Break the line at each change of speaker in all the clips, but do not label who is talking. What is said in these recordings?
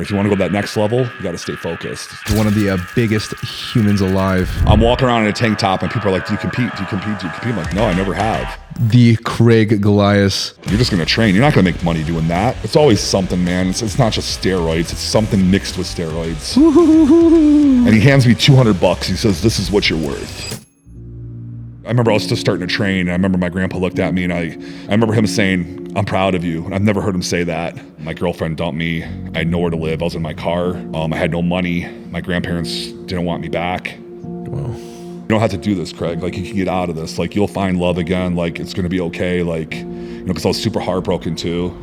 If you want to go to that next level, you got to stay focused.
One of the biggest humans alive.
I'm walking around in a tank top and people are like, do you compete? Do you compete? Do you compete? I'm like, no, I never have.
The Craig Golias.
You're just going to train. You're not going to make money doing that. It's always something, man. It's not just steroids. It's something mixed with steroids. And he hands me $200. He says, this is what you're worth. I remember I was just starting to train, and I remember my grandpa looked at me, and I remember him saying, I'm proud of you. And I've never heard him say that. My girlfriend dumped me. I had nowhere to live. I was in my car. I had no money. My grandparents didn't want me back.
Wow.
You don't have to do this, Craig. Like, you can get out of this. Like, you'll find love again. Like, it's going to be okay. Like, you know, because I was super heartbroken too.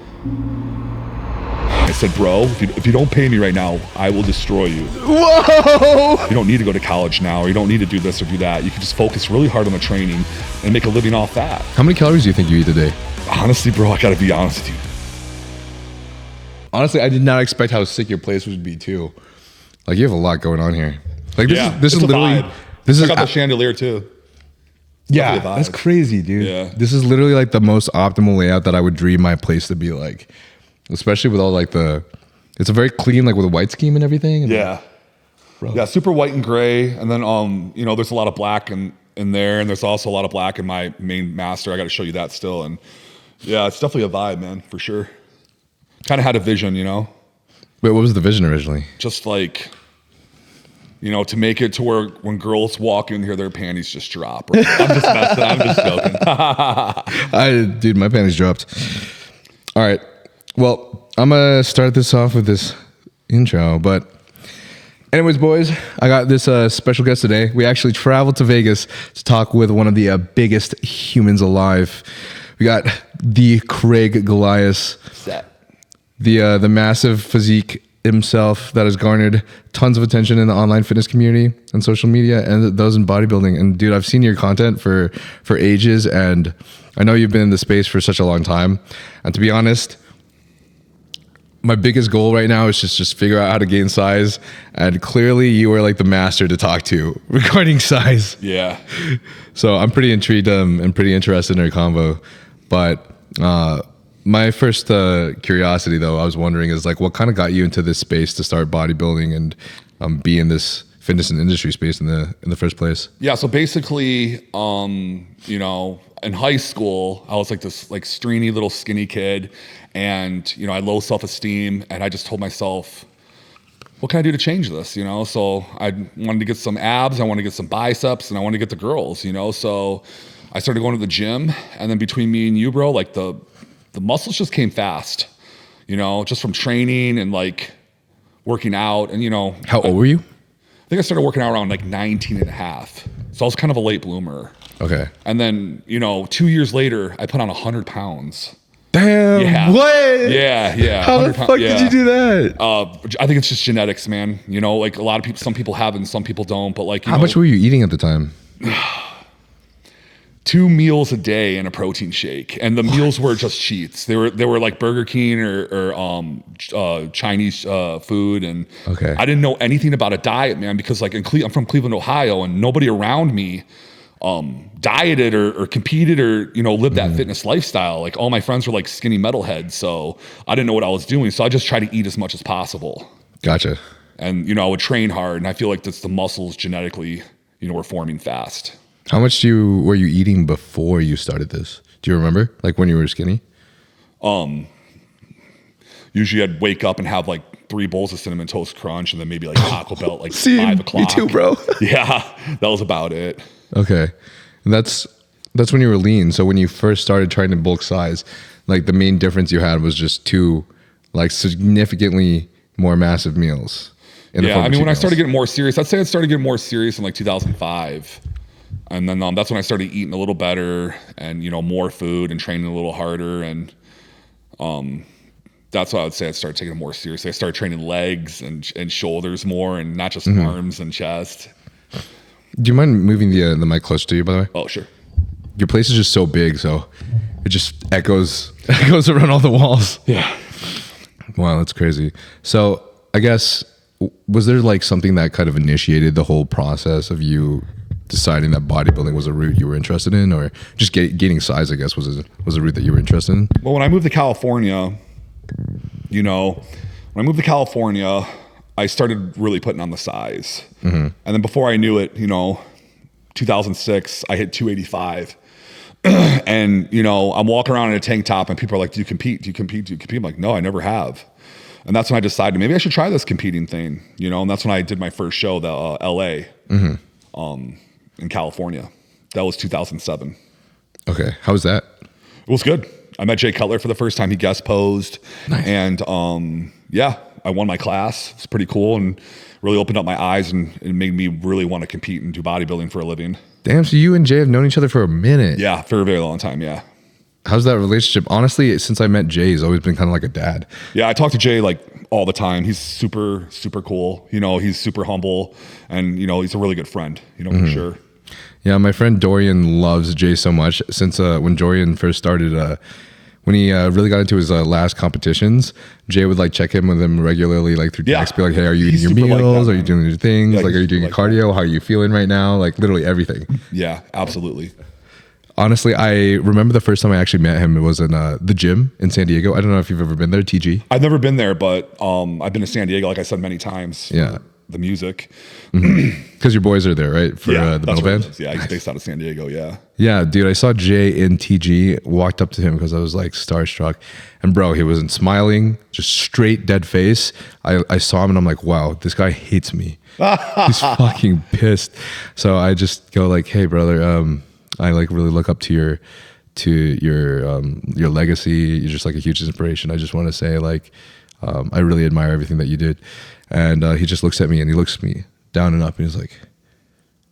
I said, bro, if you don't pay me right now, I will destroy you.
Whoa!
You don't need to go to college now, or you don't need to do this or do that. You can just focus really hard on the training and make a living off that.
How many calories do you think you eat a day?
Honestly, bro, I gotta be honest with you.
Honestly, I did not expect how sick your place would be too. Like, you have a lot going on here. Like, this is literally
vibe.
This is
I got the chandelier too.
Yeah, that's crazy, dude.
Yeah.
This is literally like the most optimal layout that I would dream my place to be like. Especially with all like it's a very clean, like with a white scheme and everything. And
yeah. Yeah, super white and gray. And then, you know, there's a lot of black in there. And there's also a lot of black in my main master. I got to show you that still. And yeah, it's definitely a vibe, man, for sure. Kind of had a vision, you know?
Wait, what was the vision originally?
Just like, you know, to make it to where when girls walk in here, their panties just drop. Right? I'm just messing. I'm just joking.
Dude, my panties dropped. All right. Well, I'm going to start this off with this intro, but anyways, boys, I got this special guest today. We actually traveled to Vegas to talk with one of the biggest humans alive. We got the Craig Golias, the massive physique himself that has garnered tons of attention in the online fitness community and social media and those in bodybuilding. And dude, I've seen your content for ages, and I know you've been in the space for such a long time. And to be honest, my biggest goal right now is just figure out how to gain size, and clearly you are like the master to talk to regarding size.
Yeah.
So I'm pretty intrigued and pretty interested in our convo. But my first curiosity, though, I was wondering is like, what kind of got you into this space to start bodybuilding and be in this fitness and industry space in the first place?
Yeah. So basically, you know, in high school, I was like this like streeny little skinny kid. And, you know, I had low self-esteem, and I just told myself, what can I do to change this? You know, so I wanted to get some abs, I wanted to get some biceps, and I wanted to get the girls, you know? So I started going to the gym, and then between me and you, bro, like the muscles just came fast, you know, just from training and like working out. And, you know,
how old were you?
I think I started working out around like 19 and a half. So I was kind of a late bloomer.
Okay.
And then, you know, 2 years later, I put on 100 pounds.
Damn.
Yeah.
What?
Yeah.
How the fuck did you do that?
I think it's just genetics, man. You know, like a lot of people, some people have it and some people don't. But like,
how much were you eating at the time?
2 meals a day and a protein shake, and the meals were just cheats. They were like Burger King or Chinese food, and
okay.
I didn't know anything about a diet, man, because like I'm from Cleveland, Ohio, and nobody around me dieted or competed or, you know, lived that fitness lifestyle. Like all my friends were like skinny metalheads. So I didn't know what I was doing. So I just tried to eat as much as possible.
Gotcha.
And, you know, I would train hard, and I feel like that's the muscles genetically, you know, were forming fast.
How much were you eating before you started this? Do you remember? Like when you were skinny?
Usually I'd wake up and have like 3 bowls of Cinnamon Toast Crunch, and then maybe like Taco Bell at like 5 o'clock.
Me too, bro.
Yeah, that was about it.
Okay. And that's when you were lean. So when you first started trying to bulk size, like the main difference you had was just 2 like significantly more massive meals.
Yeah, I mean, when I started getting more serious, I'd say I started getting more serious in like 2005. And then that's when I started eating a little better and, you know, more food and training a little harder. And that's why I would say I started taking it more seriously. I started training legs and shoulders more, and not just arms and chest.
Do you mind moving the mic closer to you, by the way?
Oh, sure.
Your place is just so big, so it just echoes around all the walls.
Yeah.
Wow, that's crazy. So I guess, was there like something that kind of initiated the whole process of you deciding that bodybuilding was a route you were interested in, or just gaining size, I guess, was a route that you were interested in?
Well, when I moved to California, you know, when I moved to California, I started really putting on the size. And then before I knew it, 2006, I hit 285. And, I'm walking around in a tank top and people are like, do you compete? Do you compete? Do you compete? I'm like, no, I never have. And that's when I decided maybe I should try this competing thing, and that's when I did my first show, the LA, in California. That was 2007.
Okay. How was that?
It was good. I met Jay Cutler for the first time. He guest posed.
Nice.
And I won my class. It's pretty cool and really opened up my eyes and it made me really want to compete and do bodybuilding for a living.
Damn, so you and Jay have known each other for a minute.
Yeah, for a very long time, yeah.
How's that relationship? Honestly, since I met Jay, he's always been kind of like a dad.
Yeah, I talk to Jay like all the time. He's super, super cool. He's super humble and, he's a really good friend, for sure.
Yeah, my friend Dorian loves Jay so much. Since when Dorian first started, when he really got into his last competitions, Jay would like check in with him regularly, like through text, be like, "Hey, are you eating your meals? Are you doing your things? Like, are you doing your cardio? How are you feeling right now?" Like literally everything.
Yeah, absolutely.
Honestly, I remember the first time I actually met him. It was in the gym in San Diego. I don't know if you've ever been there, TG.
I've never been there, but I've been to San Diego, like I said, many times.
Yeah.
The music.
Because your boys are there, right? For the metal band?
Yeah, he's based out of San Diego, yeah.
Yeah, dude, I saw Jay in TG, walked up to him because I was like starstruck. And bro, he wasn't smiling, just straight dead face. I saw him and I'm like, wow, this guy hates me. He's fucking pissed. So I just go like, hey brother, I like really look up to your legacy. You're just like a huge inspiration. I just want to say like, I really admire everything that you did. And he just looks at me and he looks me down and up and he's like,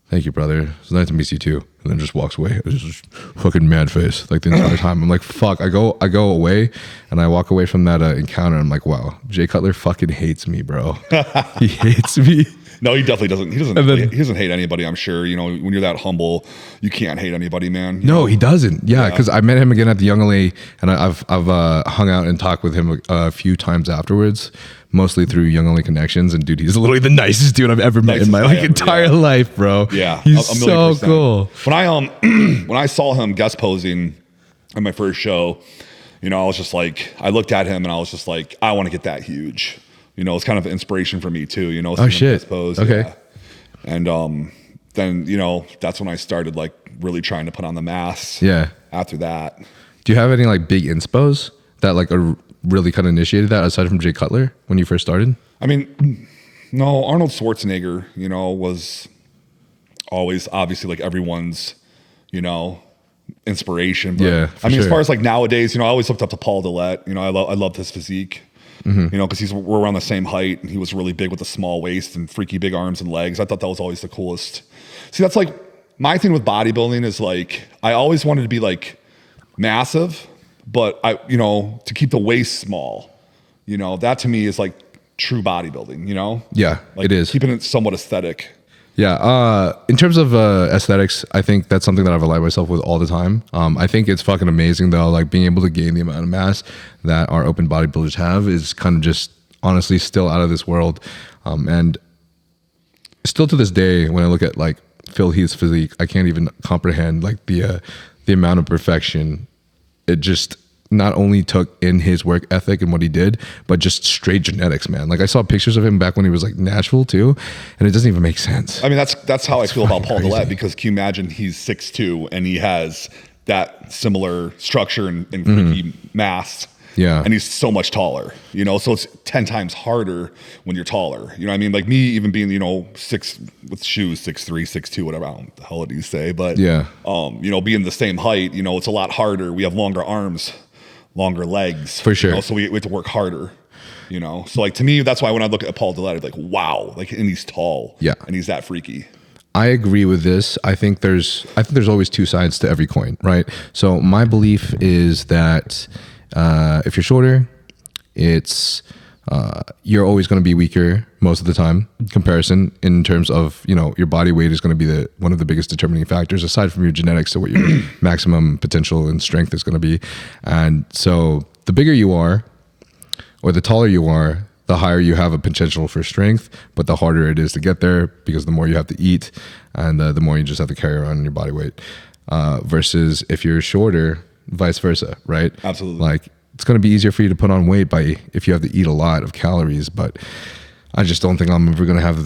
thank you, brother. It's nice to meet you too. And then just walks away. It's just fucking mad face like the entire time. I'm like, fuck. I go away and I walk away from that encounter. And I'm like, wow, Jay Cutler fucking hates me, bro. He hates me.
No, he definitely doesn't. He doesn't hate anybody. I'm sure. When you're that humble, you can't hate anybody, man.
No, he doesn't. Yeah, because I met him again at the Young LA, and I've hung out and talked with him a few times afterwards, mostly through Young LA connections. And dude, he's literally the nicest dude I've ever met in my entire life, bro.
Yeah,
he's so cool.
When I when I saw him guest posing at my first show, I was just like, I looked at him and I was just like, I want to get that huge. It's kind of an inspiration for me too,
Oh shit.
Pose,
okay.
Yeah. And then, that's when I started like really trying to put on the mass.
Yeah.
After that.
Do you have any like big inspos that like are really kind of initiated that aside from Jay Cutler when you first started?
I mean, no, Arnold Schwarzenegger, was always obviously like everyone's, inspiration. But,
yeah.
I mean, as far as like nowadays, I always looked up to Paul Dillette. I loved his physique. Because we're around the same height and he was really big with a small waist and freaky big arms and legs. I thought that was always the coolest. See, that's like my thing with bodybuilding is like, I always wanted to be like massive, but to keep the waist small, that to me is like true bodybuilding,
Yeah,
like
it is.
Keeping it somewhat aesthetic.
Yeah. In terms of aesthetics, I think that's something that I've aligned myself with all the time. I think it's fucking amazing though, like being able to gain the amount of mass that our open bodybuilders have is kind of just honestly still out of this world. And still to this day, when I look at like Phil Heath's physique, I can't even comprehend like the amount of perfection it just not only took in his work ethic and what he did, but just straight genetics, man. Like I saw pictures of him back when he was like Nashville too, and it doesn't even make sense.
I mean, that's how I feel about Paul Dillette, because can you imagine he's 6'2" and he has that similar structure and freaky mass.
Yeah.
And he's so much taller, so it's 10 times harder when you're taller. You know what I mean? Like me even being, 6 with shoes, 6'3", 6'2", whatever, I don't know what the hell do you say? But
yeah.
Being the same height, it's a lot harder. We have longer arms, longer legs.
For sure.
So we have to work harder. So like to me, that's why when I look at Paul Dillette, I'm like, wow, like, and he's tall.
Yeah.
And he's that freaky.
I agree with this. I think there's always two sides to every coin, right? So my belief is that if you're shorter, it's you're always going to be weaker most of the time. Comparison in terms of your body weight is going to be one of the biggest determining factors aside from your genetics to what your maximum potential and strength is going to be. And so the bigger you are, or the taller you are, the higher you have a potential for strength, but the harder it is to get there because the more you have to eat and the more you just have to carry around your body weight. Versus if you're shorter, vice versa, right?
Absolutely.
Like it's going to be easier for you to put on weight if you have to eat a lot of calories. But I just don't think I'm ever going to have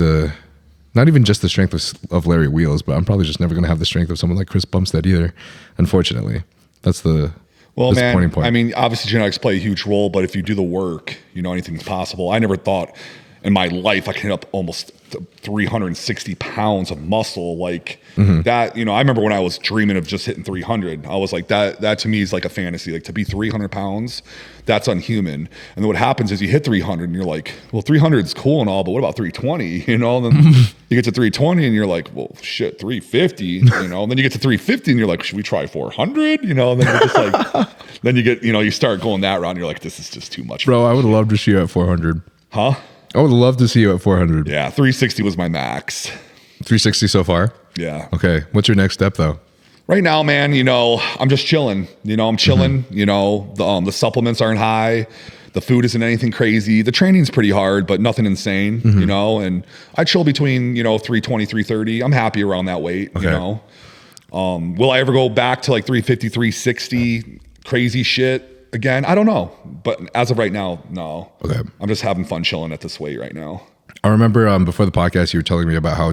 not even just the strength of Larry Wheels, but I'm probably just never going to have the strength of someone like Chris Bumstead either. Unfortunately, that's the disappointing point.
I mean, obviously genetics play a huge role, but if you do the work, anything's possible. I never thought in my life I could hit up almost 360 pounds of muscle like that. I remember when I was dreaming of just hitting 300, I was like, that to me is like a fantasy. Like to be 300 pounds, that's unhuman. And then what happens is you hit 300 and you're like, well, 300 is cool and all, but what about 320? And then you get to 320 and you're like, well, shit, 350, and then you get to 350 and you're like, should we try 400? And then you're just like, then you get, you start going that round and you're like, this is just too much.
Bro, I would love to see you at 400.
Huh?
I would love to see you at 400.
Yeah, 360 was my max.
360 so far?
Yeah.
Okay. What's your next step though?
Right now, man, I'm just chilling. I'm chilling. The supplements aren't high. The food isn't anything crazy. The training's pretty hard, but nothing insane, and I chill between, 320, 330. I'm happy around that weight,
Okay.
Will I ever go back to like 350, 360 crazy shit again? I don't know. But as of right now, no.
Okay.
I'm just having fun chilling at this weight right now.
I remember before the podcast, you were telling me about how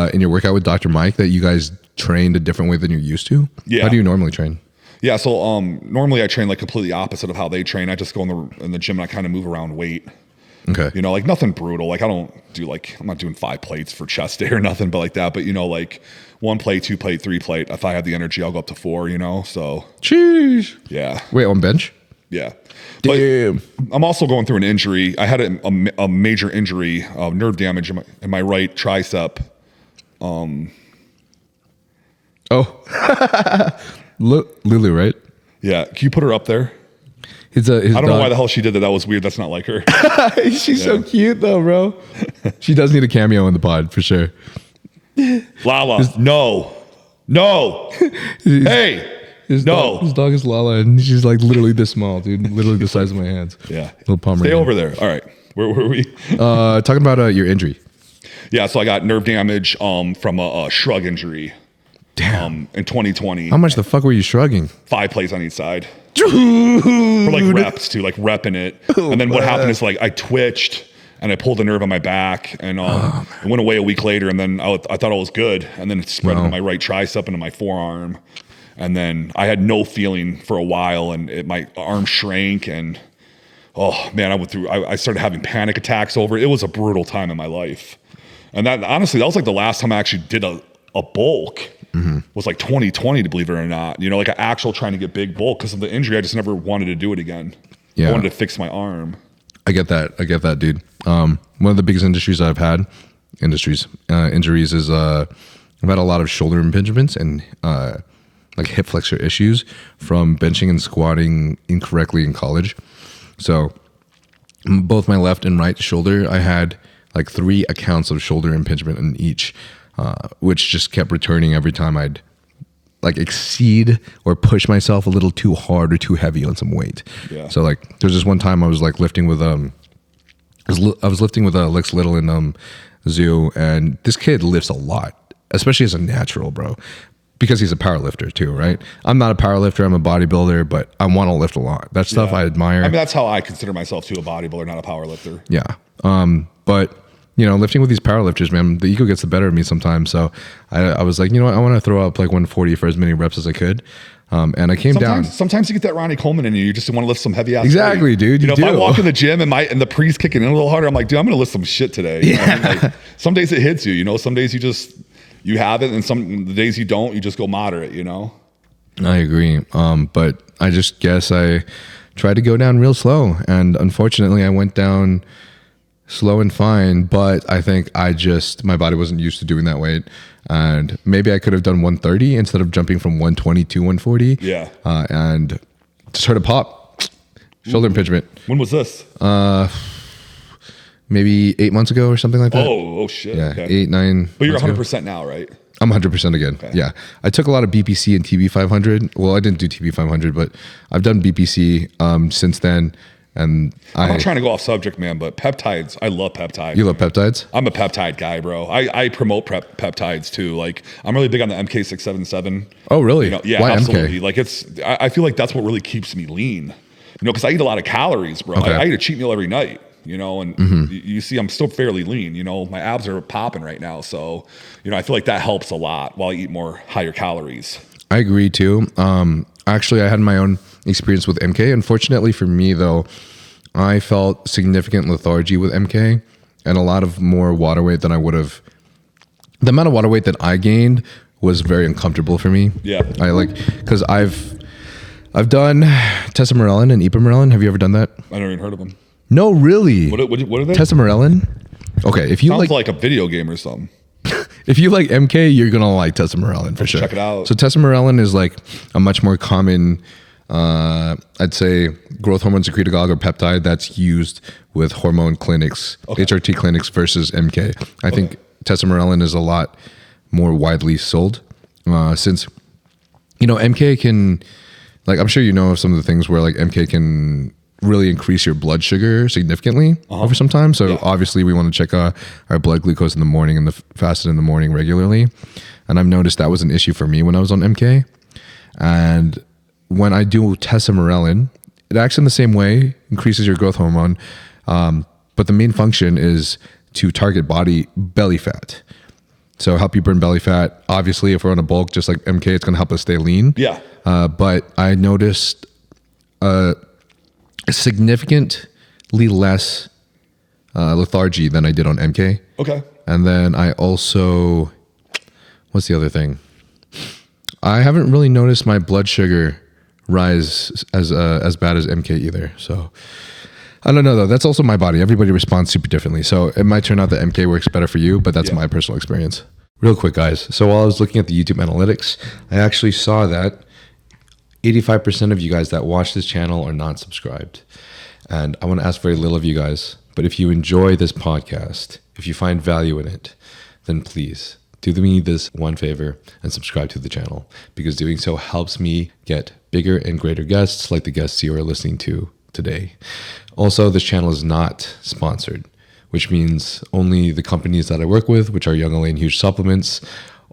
in your workout with Dr. Mike that you guys trained a different way than you're used to.
Yeah.
How do you normally train?
Yeah. So normally I train like completely opposite of how they train. I just go in the gym and I kind of move around weight.
Okay.
Like nothing brutal. Like I don't do I'm not doing 5 plates for chest day or nothing, but like that. But like 1 plate, 2 plate, 3 plate. If I have the energy, I'll go up to 4, so.
Jeez.
Yeah.
Wait, on bench?
Yeah.
Damn.
But I'm also going through an injury. I had a major injury, nerve damage in my right tricep.
Lulu, right?
Yeah. Can you put her up there?
His
I don't know
dog.
why the hell she did that. That was weird. That's not like her.
She's so cute though, bro. She does need a cameo in the pod for sure.
Lala. No. Hey.
His dog is Lala, and she's like literally this small, dude. Literally the size of my hands.
Yeah.
Little Pomeranian.
Stay over there. All right. Where were we?
Talking about your injury.
Yeah. So I got nerve damage from a shrug injury.
Damn.
In 2020.
How much the fuck were you shrugging? 5
plates on each side. For like reps too, like repping it. And then what happened is like I twitched and I pulled a nerve on my back and it went away a week later. And then I thought it was good. And then it spread into my right tricep into my forearm. And then I had no feeling for a while and my arm shrank and oh man, I started having panic attacks over it. It was a brutal time in my life. And that honestly, that was like the last time I actually did a bulk. Was like 2020, to believe it or not. Like an actual trying to get big bulk because of the injury. I just never wanted to do it again.
Yeah.
I wanted to fix my arm.
I get that, dude. One of the biggest injuries is I've had a lot of shoulder impingements and like hip flexor issues from benching and squatting incorrectly in college. So both my left and right shoulder, I had like 3 accounts of shoulder impingement in each. Which just kept returning every time I'd like exceed or push myself a little too hard or too heavy on some weight.
Yeah.
So like there's this one time I was like lifting with I was lifting with Lex Little in Zoo, and this kid lifts a lot, especially as a natural, bro, because he's a power lifter too, right? I'm not a power lifter, I'm a bodybuilder, but I want to lift a lot. That stuff I admire.
I mean, that's how I consider myself too, a bodybuilder, not a power lifter.
Yeah. But lifting with these powerlifters, man, the ego gets the better of me sometimes. So I was like, what? I want to throw up like 140 for as many reps as I could. And I came down.
Sometimes you get that Ronnie Coleman in you. You just want to lift some heavy ass.
Exactly,
weight.
Dude.
If I walk in the gym and the pre's kicking in a little harder, I'm like, dude, I'm going to lift some shit today. You know what I mean? Like, some days it hits you. Some days you have it, and the days you don't, you just go moderate.
I agree. But I just guess I tried to go down real slow, and unfortunately, I went down slow and fine, but I think my body wasn't used to doing that weight, and maybe I could have done 130 instead of jumping from 120 to 140.
Yeah.
And just heard a pop, shoulder impingement.
When was this?
Maybe 8 months ago or something like that.
Oh shit.
Yeah,
okay.
8, 9.
But you're 100% now, right?
I'm 100% again.
Okay.
Yeah. I took a lot of BPC and TB 500. Well, I didn't do TB 500, but I've done BPC since then. And
I'm not trying to go off subject, man, but peptides, I love peptides.
You love peptides?
I'm a peptide guy, bro. I promote peptides too. Like, I'm really big on the MK677.
Oh, really?
Yeah,
Why
absolutely.
MK?
Like, I feel like that's what really keeps me lean. You know, because I eat a lot of calories, bro.
Okay.
I eat a cheat meal every night, you know, and you see I'm still fairly lean, you know. My abs are popping right now. So, you know, I feel like that helps a lot while I eat more higher calories.
I agree too. Actually, I had my own experience with MK. Unfortunately for me, though, I felt significant lethargy with MK and a lot of more water weight than I would have. The amount of water weight that I gained was very uncomfortable for me.
Yeah.
Because I've done Tesamorelin and Ipamorelin. Have you ever done that?
I never even heard of them.
No, really.
What are they?
Tesamorelin. Okay, if you
Sounds
like,
like a video game or something.
if you like MK, you're gonna like Tesamorelin for sure.
Check it out.
So Tesamorelin is like a much more common, I'd say, growth hormone secretagogue or peptide that's used with hormone clinics, HRT clinics versus MK. I think Tesamorelin is a lot more widely sold since, you know, MK can, like, I'm sure you know of some of the things where like MK can really increase your blood sugar significantly over some time. So obviously we want to check our blood glucose in the morning and the fasted in the morning regularly. And I've noticed that was an issue for me when I was on MK. And when I do Tesamorelin, it acts in the same way, increases your growth hormone. But the main function is to target belly fat. So help you burn belly fat. Obviously, if we're on a bulk, just like MK, it's going to help us stay lean.
Yeah.
But I noticed significantly less lethargy than I did on MK.
Okay.
And then I also, what's the other thing? I haven't really noticed my blood sugar rise as bad as MK either. So I don't know though. That's also my body. Everybody responds super differently. So it might turn out that MK works better for you, but that's my personal experience. Real quick, guys. So while I was looking at the YouTube analytics, I actually saw that 85% of you guys that watch this channel are not subscribed. And I want to ask very little of you guys, but if you enjoy this podcast, if you find value in it, then please do me this one favor and subscribe to the channel, because doing so helps me get bigger and greater guests like the guests you are listening to today. Also, this channel is not sponsored, which means only the companies that I work with, which are Young LA and Huge Supplements,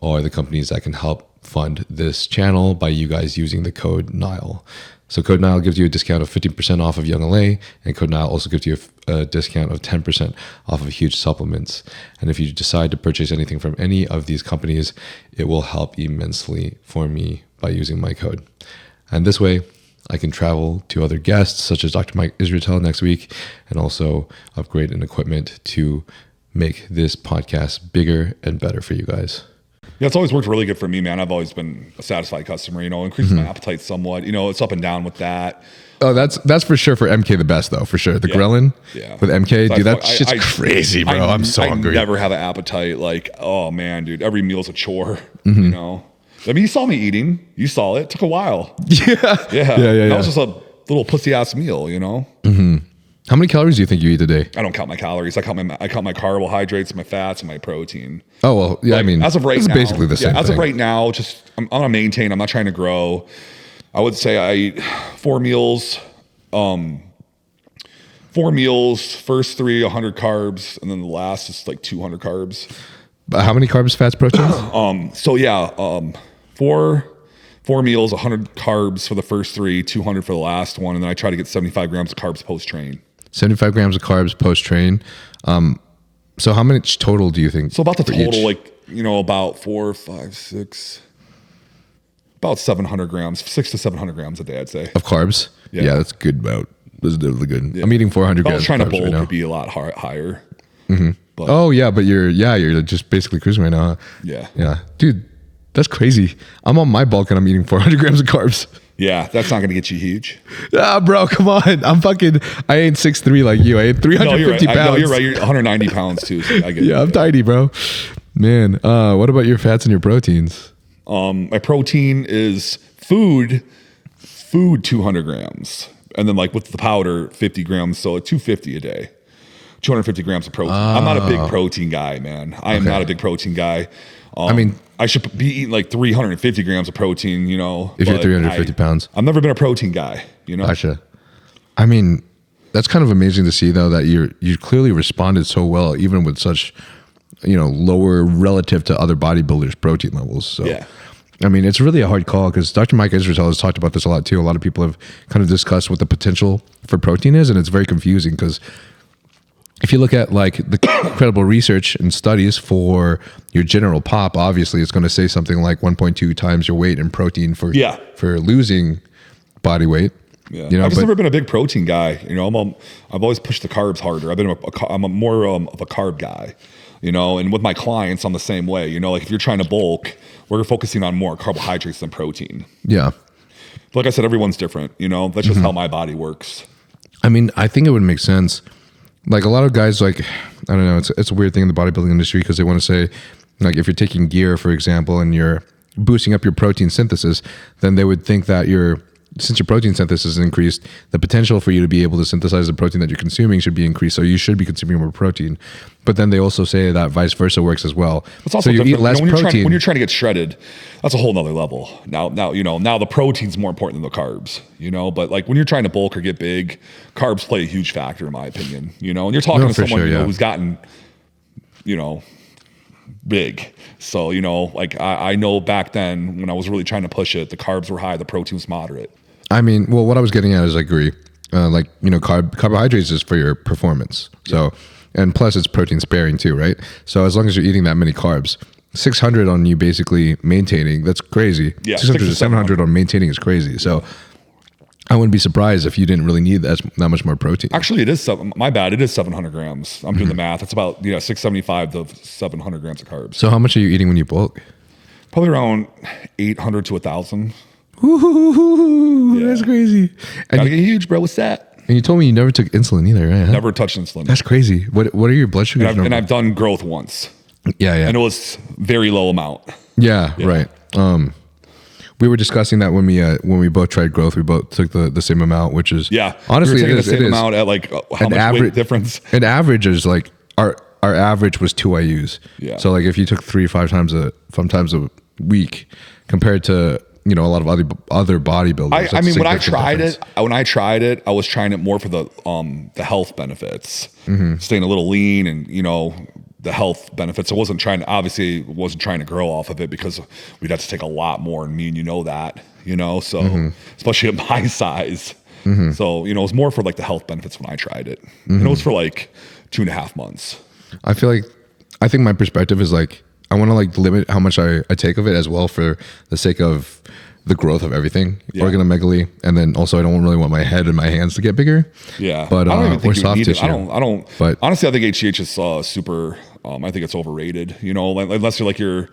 are the companies that can help fund this channel by you guys using the code NILE. So code NILE gives you a discount of 15% off of Young LA, and code NILE also gives you a discount of 10% off of Huge Supplements. And if you decide to purchase anything from any of these companies, it will help immensely for me by using my code. And this way, I can travel to other guests, such as Dr. Mike Israetel next week, and also upgrade in equipment to make this podcast bigger and better for you guys.
Yeah, it's always worked really good for me, man. I've always been a satisfied customer, you know, increases my appetite somewhat. You know, it's up and down with that.
Oh, that's for sure for MK the best though, for sure. The ghrelin with MK, dude, that shit's crazy, bro. I'm so hungry.
I never have an appetite. Like, oh man, dude, every meal's a chore, you know? I mean, you saw me eating. You saw it. It took a while. Yeah. That was just a little pussy ass meal, you know?
How many calories do you think you eat a day?
I don't count my calories. I count my carbohydrates, my fats, and my protein.
Oh, well, yeah, like, I mean,
as of right now,
it's basically the same thing.
As of right now, just I'm gonna maintain. I'm not trying to grow. I would say I eat 4 meals. 4 meals, first 3, 100 carbs, and then the last is like 200 carbs.
How many carbs, fats, proteins?
So yeah, 4 meals, 100 carbs for the first 3, 200 for the last one, and then I try to get 75 grams of carbs post-train.
75 grams of carbs post-train. So how much total do you think?
So about the total, like, you know, about 4, 5, 6, about 700 grams, 600 to 700 grams a day, I'd say.
Of carbs? Yeah, that's good. That's definitely good. Yeah. I'm eating 400 grams.
I was trying to bowl right could be a lot higher.
But, oh yeah, but you're just basically cruising right now. Huh? Yeah, dude, that's crazy. I'm on my bulk and I'm eating 400 grams of carbs.
Yeah, that's not going to get you huge.
Ah, bro, come on. I ain't 6'3" like you. I ain't 350 pounds.
No, you're right. You're 190 pounds too. So I get it.
I'm tiny, bro. Man, what about your fats and your proteins?
My protein is food 200 grams. And then like with the powder, 50 grams. So 250 a day. 250 grams of protein. I'm not a big protein guy, man. I am not a big protein guy. I mean, I should be eating like 350 grams of protein, you know.
If you're 350 pounds.
I've never been a protein guy, you know.
Gotcha. I mean, that's kind of amazing to see though, that you clearly responded so well, even with such, you know, lower relative to other bodybuilders protein levels. So
yeah.
I mean, it's really a hard call because Dr. Mike Israel has talked about this a lot too. A lot of people have kind of discussed what the potential for protein is, and it's very confusing because if you look at like the credible research and studies for your general pop, obviously it's going to say something like 1.2 times your weight in protein for losing body weight.
Yeah, I've just never been a big protein guy. I've always pushed the carbs harder. I'm a more of a carb guy. And with my clients, I'm the same way. Like if you're trying to bulk, we're focusing on more carbohydrates than protein.
Yeah.
But like I said, everyone's different. That's just how my body works.
I mean, I think it would make sense. Like a lot of guys, like, I don't know, it's a weird thing in the bodybuilding industry because they want to say, like, if you're taking gear, for example, and you're boosting up your protein synthesis, then they would think that since your protein synthesis is increased, the potential for you to be able to synthesize the protein that you're consuming should be increased. So you should be consuming more protein. But then they also say that vice versa works as well.
It's also
so you eat less protein.
When you're trying to get shredded, that's a whole nother level. Now the protein's more important than the carbs. But like when you're trying to bulk or get big, carbs play a huge factor in my opinion. And you're talking to someone who's gotten, big. So, like I know back then when I was really trying to push it, the carbs were high, the protein was moderate.
I mean, well, what I was getting at is I agree. Carbohydrates is for your performance. So, and plus it's protein sparing too, right? So as long as you're eating that many carbs, 600 on you basically maintaining, that's crazy.
Yeah,
600 to 700 on maintaining is crazy. So I wouldn't be surprised if you didn't really need that much more protein.
Actually, it is my bad. It is 700 grams. I'm doing the math. It's about 675 to 700 grams of carbs.
So how much are you eating when you bulk?
Probably around 800 to 1,000.
Ooh, that's crazy. And
Gotta get huge, bro. What's that?
And you told me you never took insulin either, right?
Never touched insulin.
That's crazy. What are your blood sugars?
And I've done growth once.
Yeah.
And it was very low amount.
Yeah. Right. We were discussing that when we both tried growth. We both took the same amount, which is honestly
the same amount at like how much weight difference.
An average is like our average was 2 IUs.
Yeah.
So like if you took 3-5 times a week compared to a lot of other bodybuilders.
I mean, when I tried it, I was trying it more for the health benefits, staying a little lean and the health benefits. I wasn't trying to grow off of it because we'd have to take a lot more, and me and that, so especially at my size. So it was more for like the health benefits when I tried it. And it was for like 2.5 months.
I think my perspective is like I want to like limit how much I take of it as well for the sake of the growth of everything, organomegaly, and then also I don't really want my head and my hands to get bigger.
Yeah,
but
I don't even think you
soft
need
tissue.
it. I don't. But honestly, I think HGH is super. I think it's overrated. Unless you're like the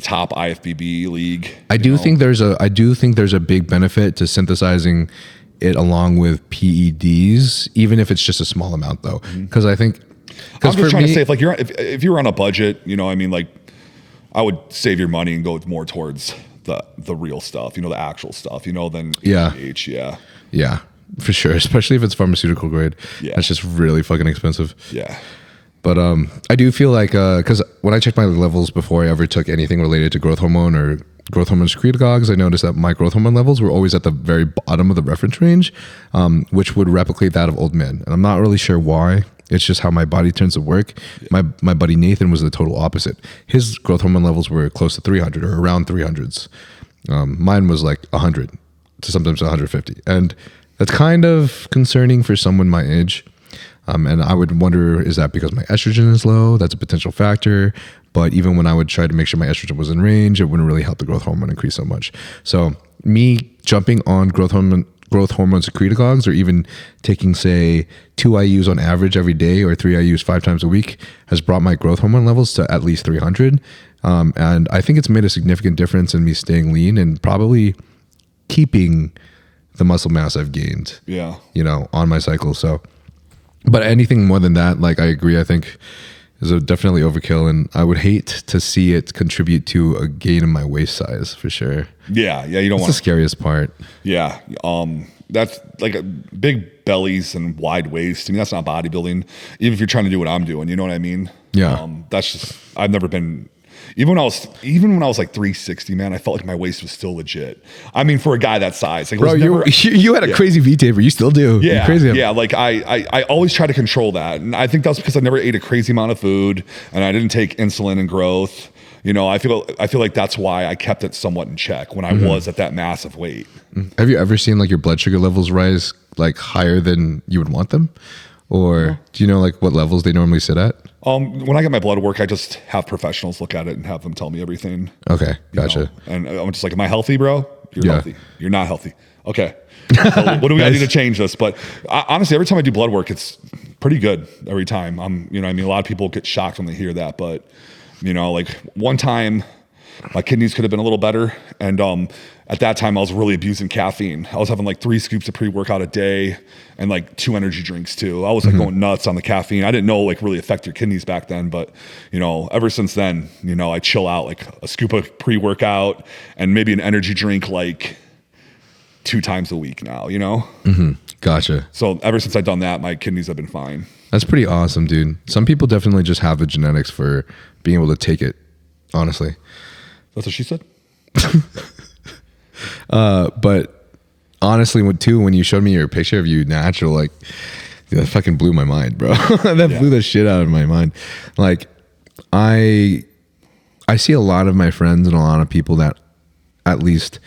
top IFBB league.
I do think there's a big benefit to synthesizing it along with PEDs, even if it's just a small amount though, because I think.
I'm just trying to say if you're on a budget, like I would save your money and go more towards the real stuff, the actual stuff, than HGH. Yeah, for sure. Especially if it's pharmaceutical grade. Yeah, that's just really fucking expensive. Yeah.
But I do feel like because when I checked my levels before I ever took anything related to growth hormone or growth hormone secretagogues, I noticed that my growth hormone levels were always at the very bottom of the reference range, which would replicate that of old men. And I'm not really sure why. It's just how my body tends to work. Yeah. My buddy Nathan was the total opposite. His growth hormone levels were close to 300 or around 300s. Mine was like 100 to sometimes 150. And that's kind of concerning for someone my age. And I would wonder, is that because my estrogen is low? That's a potential factor. But even when I would try to make sure my estrogen was in range, it wouldn't really help the growth hormone increase so much. So me jumping on growth hormone secretagogues, or even taking, say, 2 IUs on average every day or 3 IUs 5 times a week, has brought my growth hormone levels to at least 300. And I think it's made a significant difference in me staying lean and probably keeping the muscle mass I've gained, on my cycle. So, but anything more than that, like I agree, I think is definitely overkill, and I would hate to see it contribute to a gain in my waist size for sure.
Yeah, you don't want.
That's the scariest part.
Yeah, that's like big bellies and wide waist. I mean, that's not bodybuilding. Even if you're trying to do what I'm doing, you know what I mean?
Yeah.
That's just I've never been. Even when I was like 360, man, I felt like my waist was still legit. I mean, for a guy that size, like,
Bro, you had a crazy V taper. You still do.
Yeah,
You're crazy.
yeah. Like I always try to control that, and I think that's because I never ate a crazy amount of food, and I didn't take insulin and growth. You know, I feel like that's why I kept it somewhat in check when I was at that massive weight.
Have you ever seen like your blood sugar levels rise like higher than you would want them? Or do you know like what levels they normally sit at?
When I get my blood work, I just have professionals look at it and have them tell me everything.
Okay, gotcha.
You know? And I'm just like, am I healthy, bro? You're healthy. You're not healthy. Okay. So what do we gotta do to change this? But honestly, every time I do blood work, it's pretty good every time. A lot of people get shocked when they hear that, but like one time my kidneys could have been a little better. And at that time I was really abusing caffeine. I was having like 3 scoops of pre-workout a day and like 2 energy drinks too. I was like going nuts on the caffeine. I didn't know like really affect your kidneys back then, but ever since then, I chill out like a scoop of pre-workout and maybe an energy drink like 2 times a week now,
Gotcha.
So ever since I've done that, my kidneys have been fine.
That's pretty awesome, dude. Some people definitely just have the genetics for being able to take it, honestly.
That's what she said?
But honestly, when you showed me your picture of you natural, like, dude, that fucking blew my mind, bro. That blew the shit out of my mind. Like, I see a lot of my friends and a lot of people that at least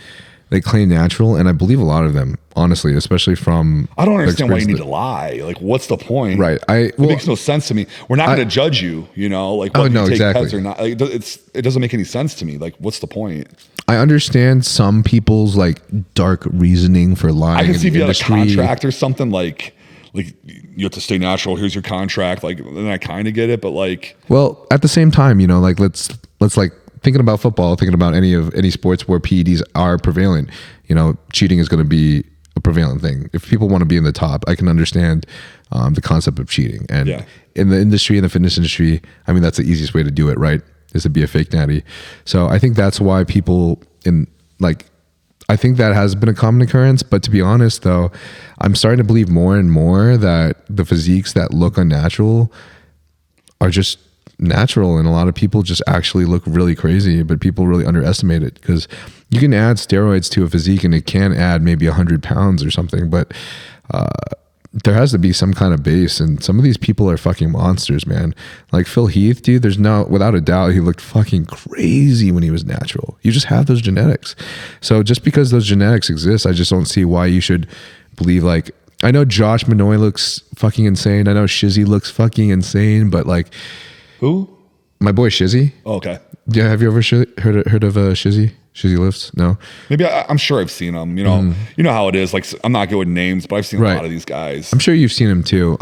they claim natural, and I believe a lot of them, honestly, especially from.
I don't understand why you need to lie. Like, what's the point?
Right.
It makes no sense to me. We're not going to judge you, like whether you take pets or not. Like, it doesn't make any sense to me. Like, what's the point?
I understand some people's like dark reasoning for lying.
I can see if you had a
industry.
contract or something like you have to stay natural. Here's your contract. Like, then I kind of get it, but like.
Well, at the same time, like let's like. Thinking about football, thinking about any sports where PEDs are prevalent, cheating is going to be a prevalent thing. If people want to be in the top, I can understand the concept of cheating. And in the industry, in the fitness industry, I mean, that's the easiest way to do it, right? Is to be a fake natty. So I think that's why people I think that has been a common occurrence. But to be honest, though, I'm starting to believe more and more that the physiques that look unnatural are just natural, and a lot of people just actually look really crazy, but people really underestimate it because you can add steroids to a physique and it can add maybe 100 pounds or something, but there has to be some kind of base, and some of these people are fucking monsters, man. Like Phil Heath, dude, without a doubt, he looked fucking crazy when he was natural. You just have those genetics. So just because those genetics exist, I just don't see why you should believe like, I know Josh Manoy looks fucking insane. I know Shizzy looks fucking insane, but like,
who?
My boy Shizzy.
Oh, okay.
Yeah, have you ever heard of Shizzy? Shizzy lifts? No.
Maybe I'm sure I've seen him. You know how it is. Like, I'm not good with names, but I've seen a lot of these guys.
I'm sure you've seen him too.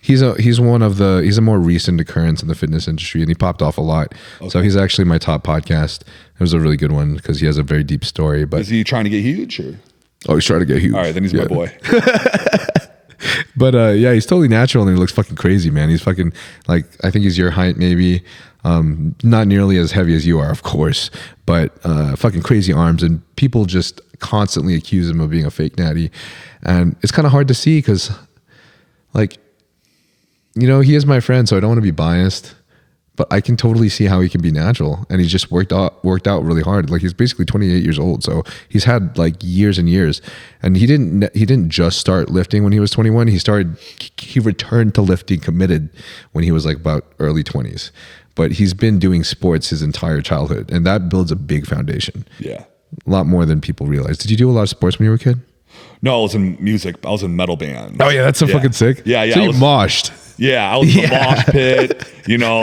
He's a more recent occurrence in the fitness industry, and he popped off a lot. Okay. So he's actually my top podcast. It was a really good one because he has a very deep story. But
is he trying to get huge? Or?
Oh, he's trying to get huge.
All right, then he's my boy.
But he's totally natural and he looks fucking crazy, man. He's fucking like, I think he's your height maybe. Not nearly as heavy as you are, of course, but fucking crazy arms, and people just constantly accuse him of being a fake natty. And it's kind of hard to see because like, he is my friend, so I don't want to be biased, but I can totally see how he can be natural, and he just worked out really hard. Like, he's basically 28 years old, so he's had like years and years. And he didn't just start lifting when he was 21. He returned to lifting committed when he was like about early 20s. But he's been doing sports his entire childhood, and that builds a big foundation.
Yeah,
a lot more than people realize. Did you do a lot of sports when you were a kid?
No, I was in music. I was in metal bands.
Oh yeah, that's so fucking sick.
Yeah, yeah.
So you moshed.
Yeah, I was in the mosh pit.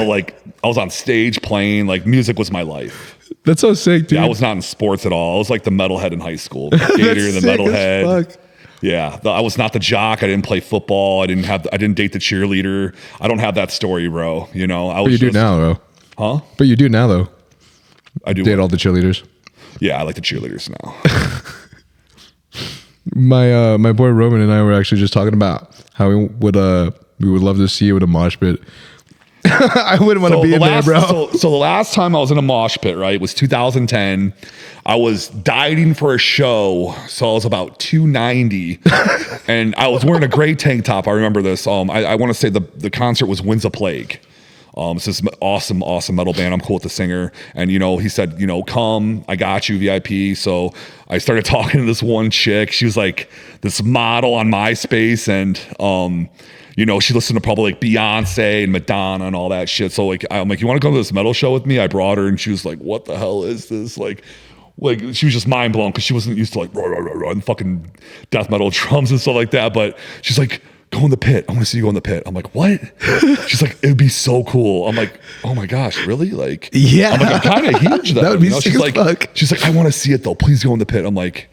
Like I was on stage playing. Like, music was my life.
That's so sick, dude.
Yeah, I was not in sports at all. I was like the metalhead in high school. The skater, the metalhead. Yeah, I was not the jock. I didn't play football. I didn't date the cheerleader. I don't have that story, bro.
But you do now, though.
Huh?
But you do now, though.
I do.
Date all the cheerleaders.
Yeah, I like the cheerleaders now.
My boy Roman and I were actually just talking about how we would love to see you in a mosh pit. I wouldn't want to be in there, bro.
So the last time I was in a mosh pit, right, was 2010. I was dieting for a show, so I was about 290, and I was wearing a gray tank top. I remember this. I want to say the concert was Winds of Plague. It's this awesome metal band. I'm cool with the singer. And, he said, come, I got you, VIP. So I started talking to this one chick. She was like this model on MySpace. And, she listened to probably like Beyonce and Madonna and all that shit. So like, I'm like, you want to come to this metal show with me? I brought her and she was like, what the hell is this? Like she was just mind blown because she wasn't used to like and fucking death metal drums and stuff like that. But she's like, go in the pit. I want to see you go in the pit. I'm like, what? She's like, it'd be so cool. I'm like, oh my gosh, really? Like,
yeah.
I'm like, I'm kind of huge though.
That would be sick
she's
as
like,
fuck.
She's like, I want to see it though. Please go in the pit. I'm like,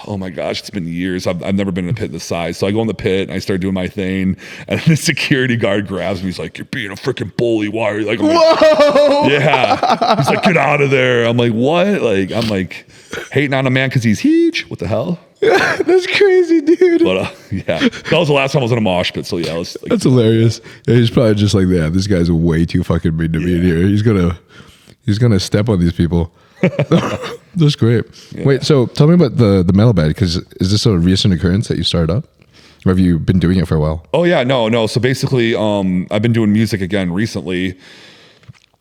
oh my gosh, it's been years. I've never been in a pit this size. So I go in the pit and I start doing my thing. And the security guard grabs me. He's like, you're being a freaking bully. Why are you like,
whoa?
Yeah. He's like, get out of there. I'm like, what? Like, I'm like hating on a man because he's huge. What the hell?
That's crazy, dude.
But yeah, that was the last time I was in a mosh pit. So yeah, it was like,
that's hilarious. Yeah, he's probably just like, yeah, this guy's way too fucking mean to be in here. He's gonna step on these people. That's great. Yeah. Wait, so tell me about the metal band, because is this a recent occurrence that you started up, or have you been doing it for a while?
Oh yeah, no. So basically, I've been doing music again recently.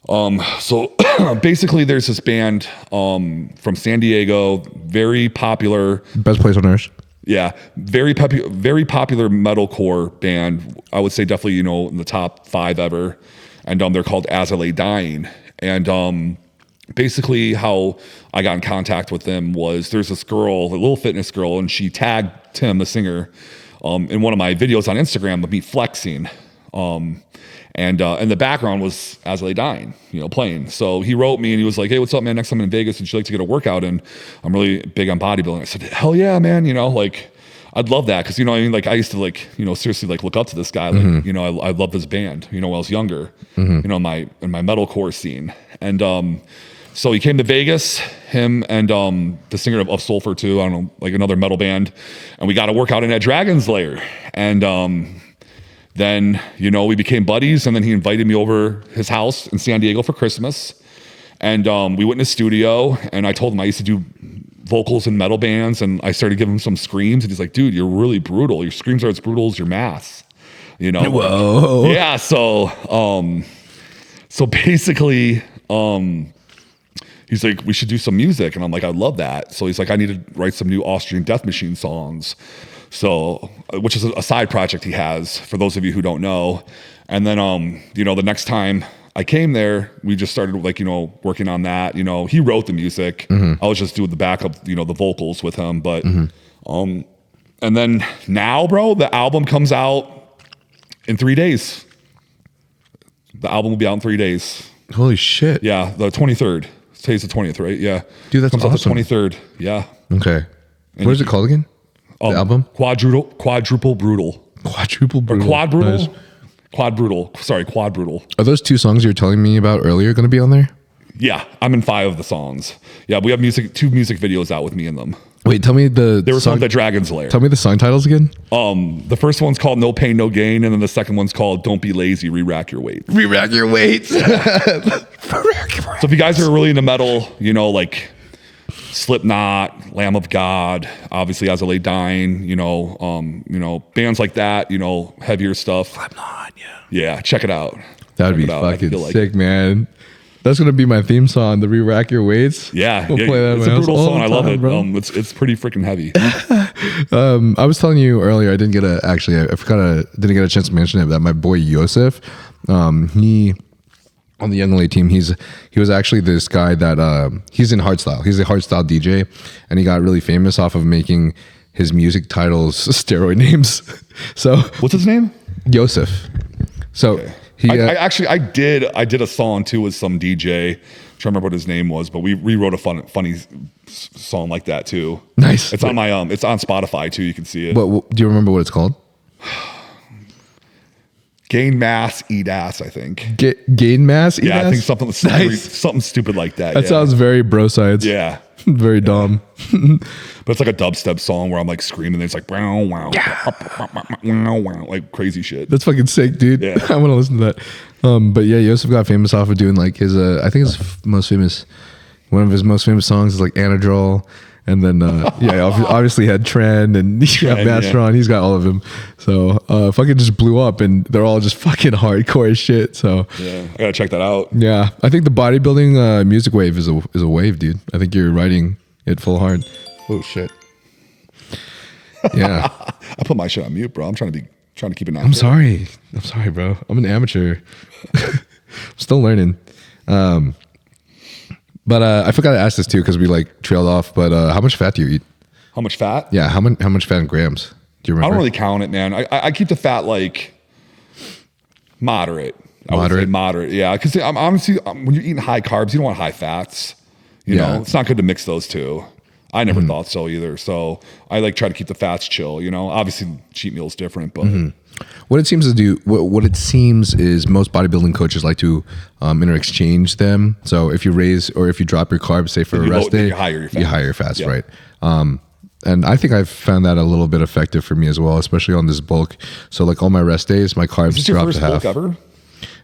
So basically, there's this band from San Diego, very popular,
best place on earth.
Yeah, very popular metalcore band. I would say definitely in the top 5 ever, and they're called As I Lay Dying, and basically how I got in contact with them was there's this girl, a little fitness girl, and she tagged Tim, the singer, in one of my videos on Instagram of me flexing. And the background was As I Lay Dying, playing. So he wrote me and he was like, hey, what's up, man? Next time I'm in Vegas, would you like to get a workout in? I'm really big on bodybuilding. I said, hell yeah, man. Like, I'd love that. Cause like I used to seriously look up to this guy. Like, I love this band, when I was younger, in my metalcore scene. And, so he came to Vegas, him and the singer of Sulfur too, I don't know, like another metal band, and we got to work out in that Dragon's Lair. And then, we became buddies, and then he invited me over his house in San Diego for Christmas. And we went in his studio, and I told him I used to do vocals in metal bands, and I started giving him some screams, and he's like, dude, you're really brutal. Your screams are as brutal as your maths.
Whoa.
Yeah, so basically, he's like, we should do some music. And I'm like, I'd love that. So he's like, I need to write some new Austrian Death Machine songs. So, which is a side project he has, for those of you who don't know. And then, the next time I came there, we just started working on that. He wrote the music. I was just doing the backup, the vocals with him. But, and then now, bro, the album comes out in 3 days. The album will be out in 3 days.
Holy shit.
Yeah, the 23rd. Today's the 20th, right? Yeah.
Dude, that's
comes
awesome.
out the 23rd. Yeah.
Okay. What is it called again? The album?
Quadruple Brutal.
Quadruple Brutal.
Or Quad Brutal?
Nice.
Quad Brutal. Sorry, Quad Brutal.
Are those 2 songs you were telling me about earlier going to be on there?
Yeah, I'm in 5 of the songs. Yeah, we have 2 music videos out with me in them.
Wait, tell me
They were from the Dragon's Lair.
Tell me the song titles again.
The first one's called No Pain, No Gain, and then the second one's called Don't Be Lazy, Rerack Your Weight.
Rerack your weights.
So if you guys are really into metal, like Slipknot, Lamb of God, obviously As I Lay Dying, bands like that, heavier stuff.
Slipknot, yeah.
Yeah, check it out.
That would be fucking sick, man. That's gonna be my theme song, the Rerack Your Weights.
Yeah,
we'll play that.
It's a brutal song. I love it.
Bro.
It's pretty freaking heavy.
I was telling you earlier, I didn't get a chance to mention it, that my boy Yosef, he on the Young Lay team, he was actually this guy that he's in hardstyle. He's a hardstyle DJ, and he got really famous off of making his music titles steroid names. So
what's his name?
Yosef. So. Okay.
I did a song too with some DJ. I'm trying to remember what his name was, but we rewrote a funny song like that too.
Nice.
It's on my it's on Spotify too. You can see it.
What do you remember what it's called?
Gain mass, eat ass. I think.
Gain mass, eat ass.
I think something stupid like that.
That sounds very bro science.
Yeah.
Very dumb.
But it's like a dubstep song where I'm like screaming and it's like wow wow wow, like crazy shit.
That's fucking sick, dude.
Yeah.
I want to listen to that. But yeah, Yosef got famous off of doing like his one of his most famous songs is like Anadrol, And then, obviously had Tren and he got Mastron. He's got all of them. So fucking just blew up and they're all just fucking hardcore as shit. So
yeah, I gotta check that out.
Yeah, I think the bodybuilding music wave is a wave, dude. I think you're riding it full hard. Oh shit. Yeah.
I put my shit on mute, bro. I'm trying to keep it natural.
I'm sorry, bro. I'm an amateur. I'm still learning. But I forgot to ask this too because we like trailed off. But how much fat do you eat?
How much fat?
Yeah, how much fat in grams? Do you remember?
I don't really count it, man. I keep the fat like moderate. I would say moderate, yeah. Because I'm honestly, when you're eating high carbs, you don't want high fats. You know, it's not good to mix those two. I never thought so either. So I like try to keep the fats chill. You know, obviously cheat meal is different, but
what it seems is most bodybuilding coaches like to interexchange them. So if you raise or if you drop your carbs, say for a rest day, you higher your fats, right? And I think I've found that a little bit effective for me as well, especially on this bulk. So like all my rest days, my carbs drop to half.
Bulk ever?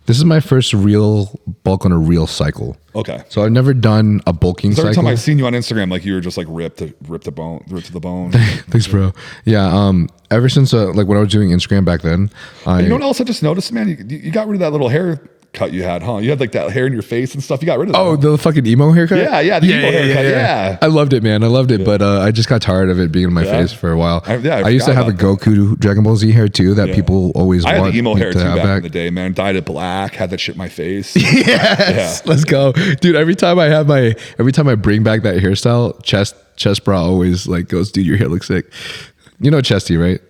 This is my first real bulk on a real cycle.
Okay.
So I've never done a bulking cycle.
Every time I've seen you on Instagram, like you were just like ripped to the bone.
Thanks, bro. Yeah. Ever since like when I was doing Instagram back then,
you know what else I just noticed, man? You got rid of that little haircut you had, huh? You had like that hair in your face and stuff. You got rid of that.
Oh, the fucking emo haircut?
Yeah, the emo haircut. Yeah.
I loved it, man. I loved it, but I just got tired of it being in my face for a while. I used to have a Goku Dragon Ball Z hair too that people always want.
I had the emo hair too back in
the
day, man. Dyed it black, had that shit in my face.
Yes, let's go, dude. Every time I bring back that hairstyle, chest bra always like goes, dude, your hair looks sick. You know Chesty, right?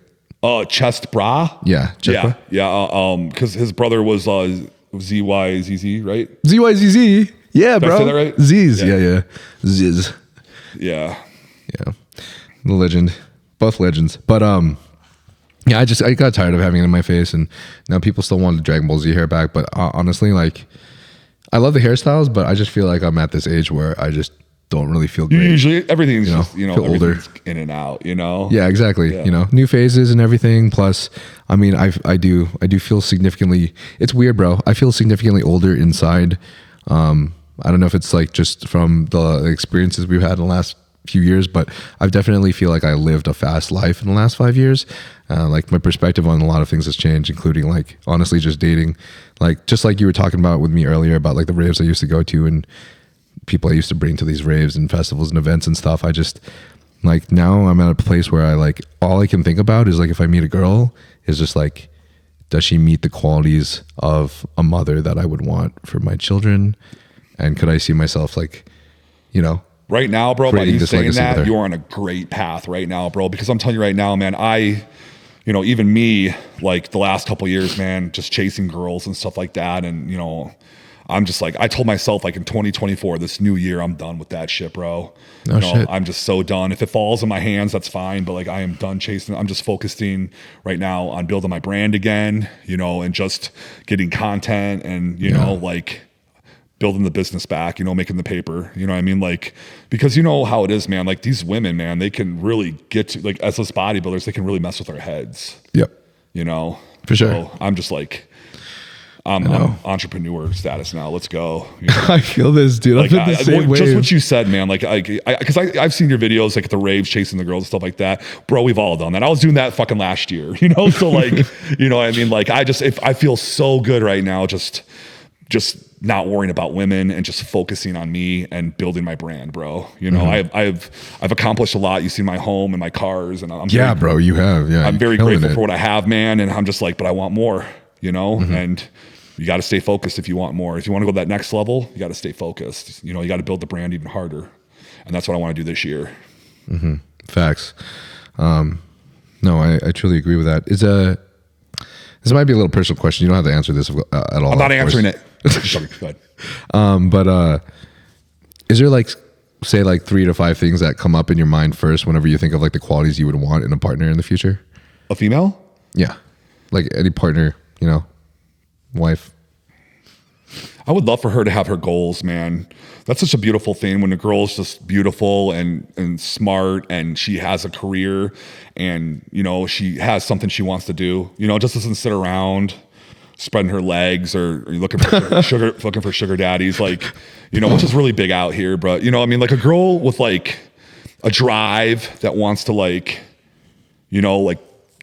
Chest bra.
Yeah, chest bra.
Yeah. Because his brother was ZYZZ, right?
ZYZZ. Yeah,
Did
bro.
I say that right?
Z's. Yeah. Ziz.
Yeah.
The legend. Both legends. But yeah, I got tired of having it in my face, and now people still want the Dragon Ball Z hair back. But honestly, like, I love the hairstyles, but I just feel like I'm at this age where I just don't really feel great.
Usually everything's just,
feel older,
in and out, you know?
Yeah, exactly. Yeah. You know, new phases and everything. Plus, I mean, I do feel significantly, it's weird, bro. I feel significantly older inside. I don't know if it's like just from the experiences we've had in the last few years, but I definitely feel like I lived a fast life in the last 5 years. Like my perspective on a lot of things has changed, including like honestly just dating, like just like you were talking about with me earlier about like the raves I used to go to and people I used to bring to these raves and festivals and events and stuff. I just like now I'm at a place where I like all I can think about is like if I meet a girl is just like, does she meet the qualities of a mother that I would want for my children? And could I see myself like, you know,
right now, bro, by you saying that, you're on a great path right now, bro, because I'm telling you right now, man, you know, even me, like the last couple of years, man, just chasing girls and stuff like that. And, you know, I'm just like, I told myself like in 2024, this new year, I'm done with that shit, bro.
No shit.
I'm just so done. If it falls in my hands, that's fine. But like, I am done chasing. I'm just focusing right now on building my brand again, you know, and just getting content and, you know, like building the business back, you know, making the paper, you know what I mean? Like, because you know how it is, man, like these women, man, they can really get to, like, as us bodybuilders, they can really mess with our heads.
Yep.
You know?
For sure.
So I'm just like, I'm entrepreneur status now. Let's go. You know?
I feel this, dude.
Like,
I'm in the same wave.
Just what you said, man. Like, because I've seen your videos, like at the raves, chasing the girls and stuff like that. Bro, we've all done that. I was doing that fucking last year, you know? So like, you know what I mean? Like, I feel so good right now, just not worrying about women and just focusing on me and building my brand, bro. You know, I've accomplished a lot. You see my home and my cars, and I'm
bro, you have. Yeah,
I'm very grateful for what I have, man. And I'm just like, but I want more. You know, and you got to stay focused if you want more. If you want to go to that next level, you got to stay focused. You know, you got to build the brand even harder, and that's what I want to do this year.
Facts. No, I truly agree with that. This might be a little personal question. You don't have to answer this at all.
I'm not answering it. Go ahead.
But is there like, say like 3 to 5 things that come up in your mind first whenever you think of like the qualities you would want in a partner in the future?
A female?
Yeah. Like any partner, you know, wife.
I would love for her to have her goals, man. That's such a beautiful thing when a girl is just beautiful and smart and she has a career and, you know, she has something she wants to do, you know, just doesn't sit around spreading her legs or looking for sugar daddies, like, you know, which is really big out here. But, you know, I mean, like a girl with like a drive, that wants to like, you know, like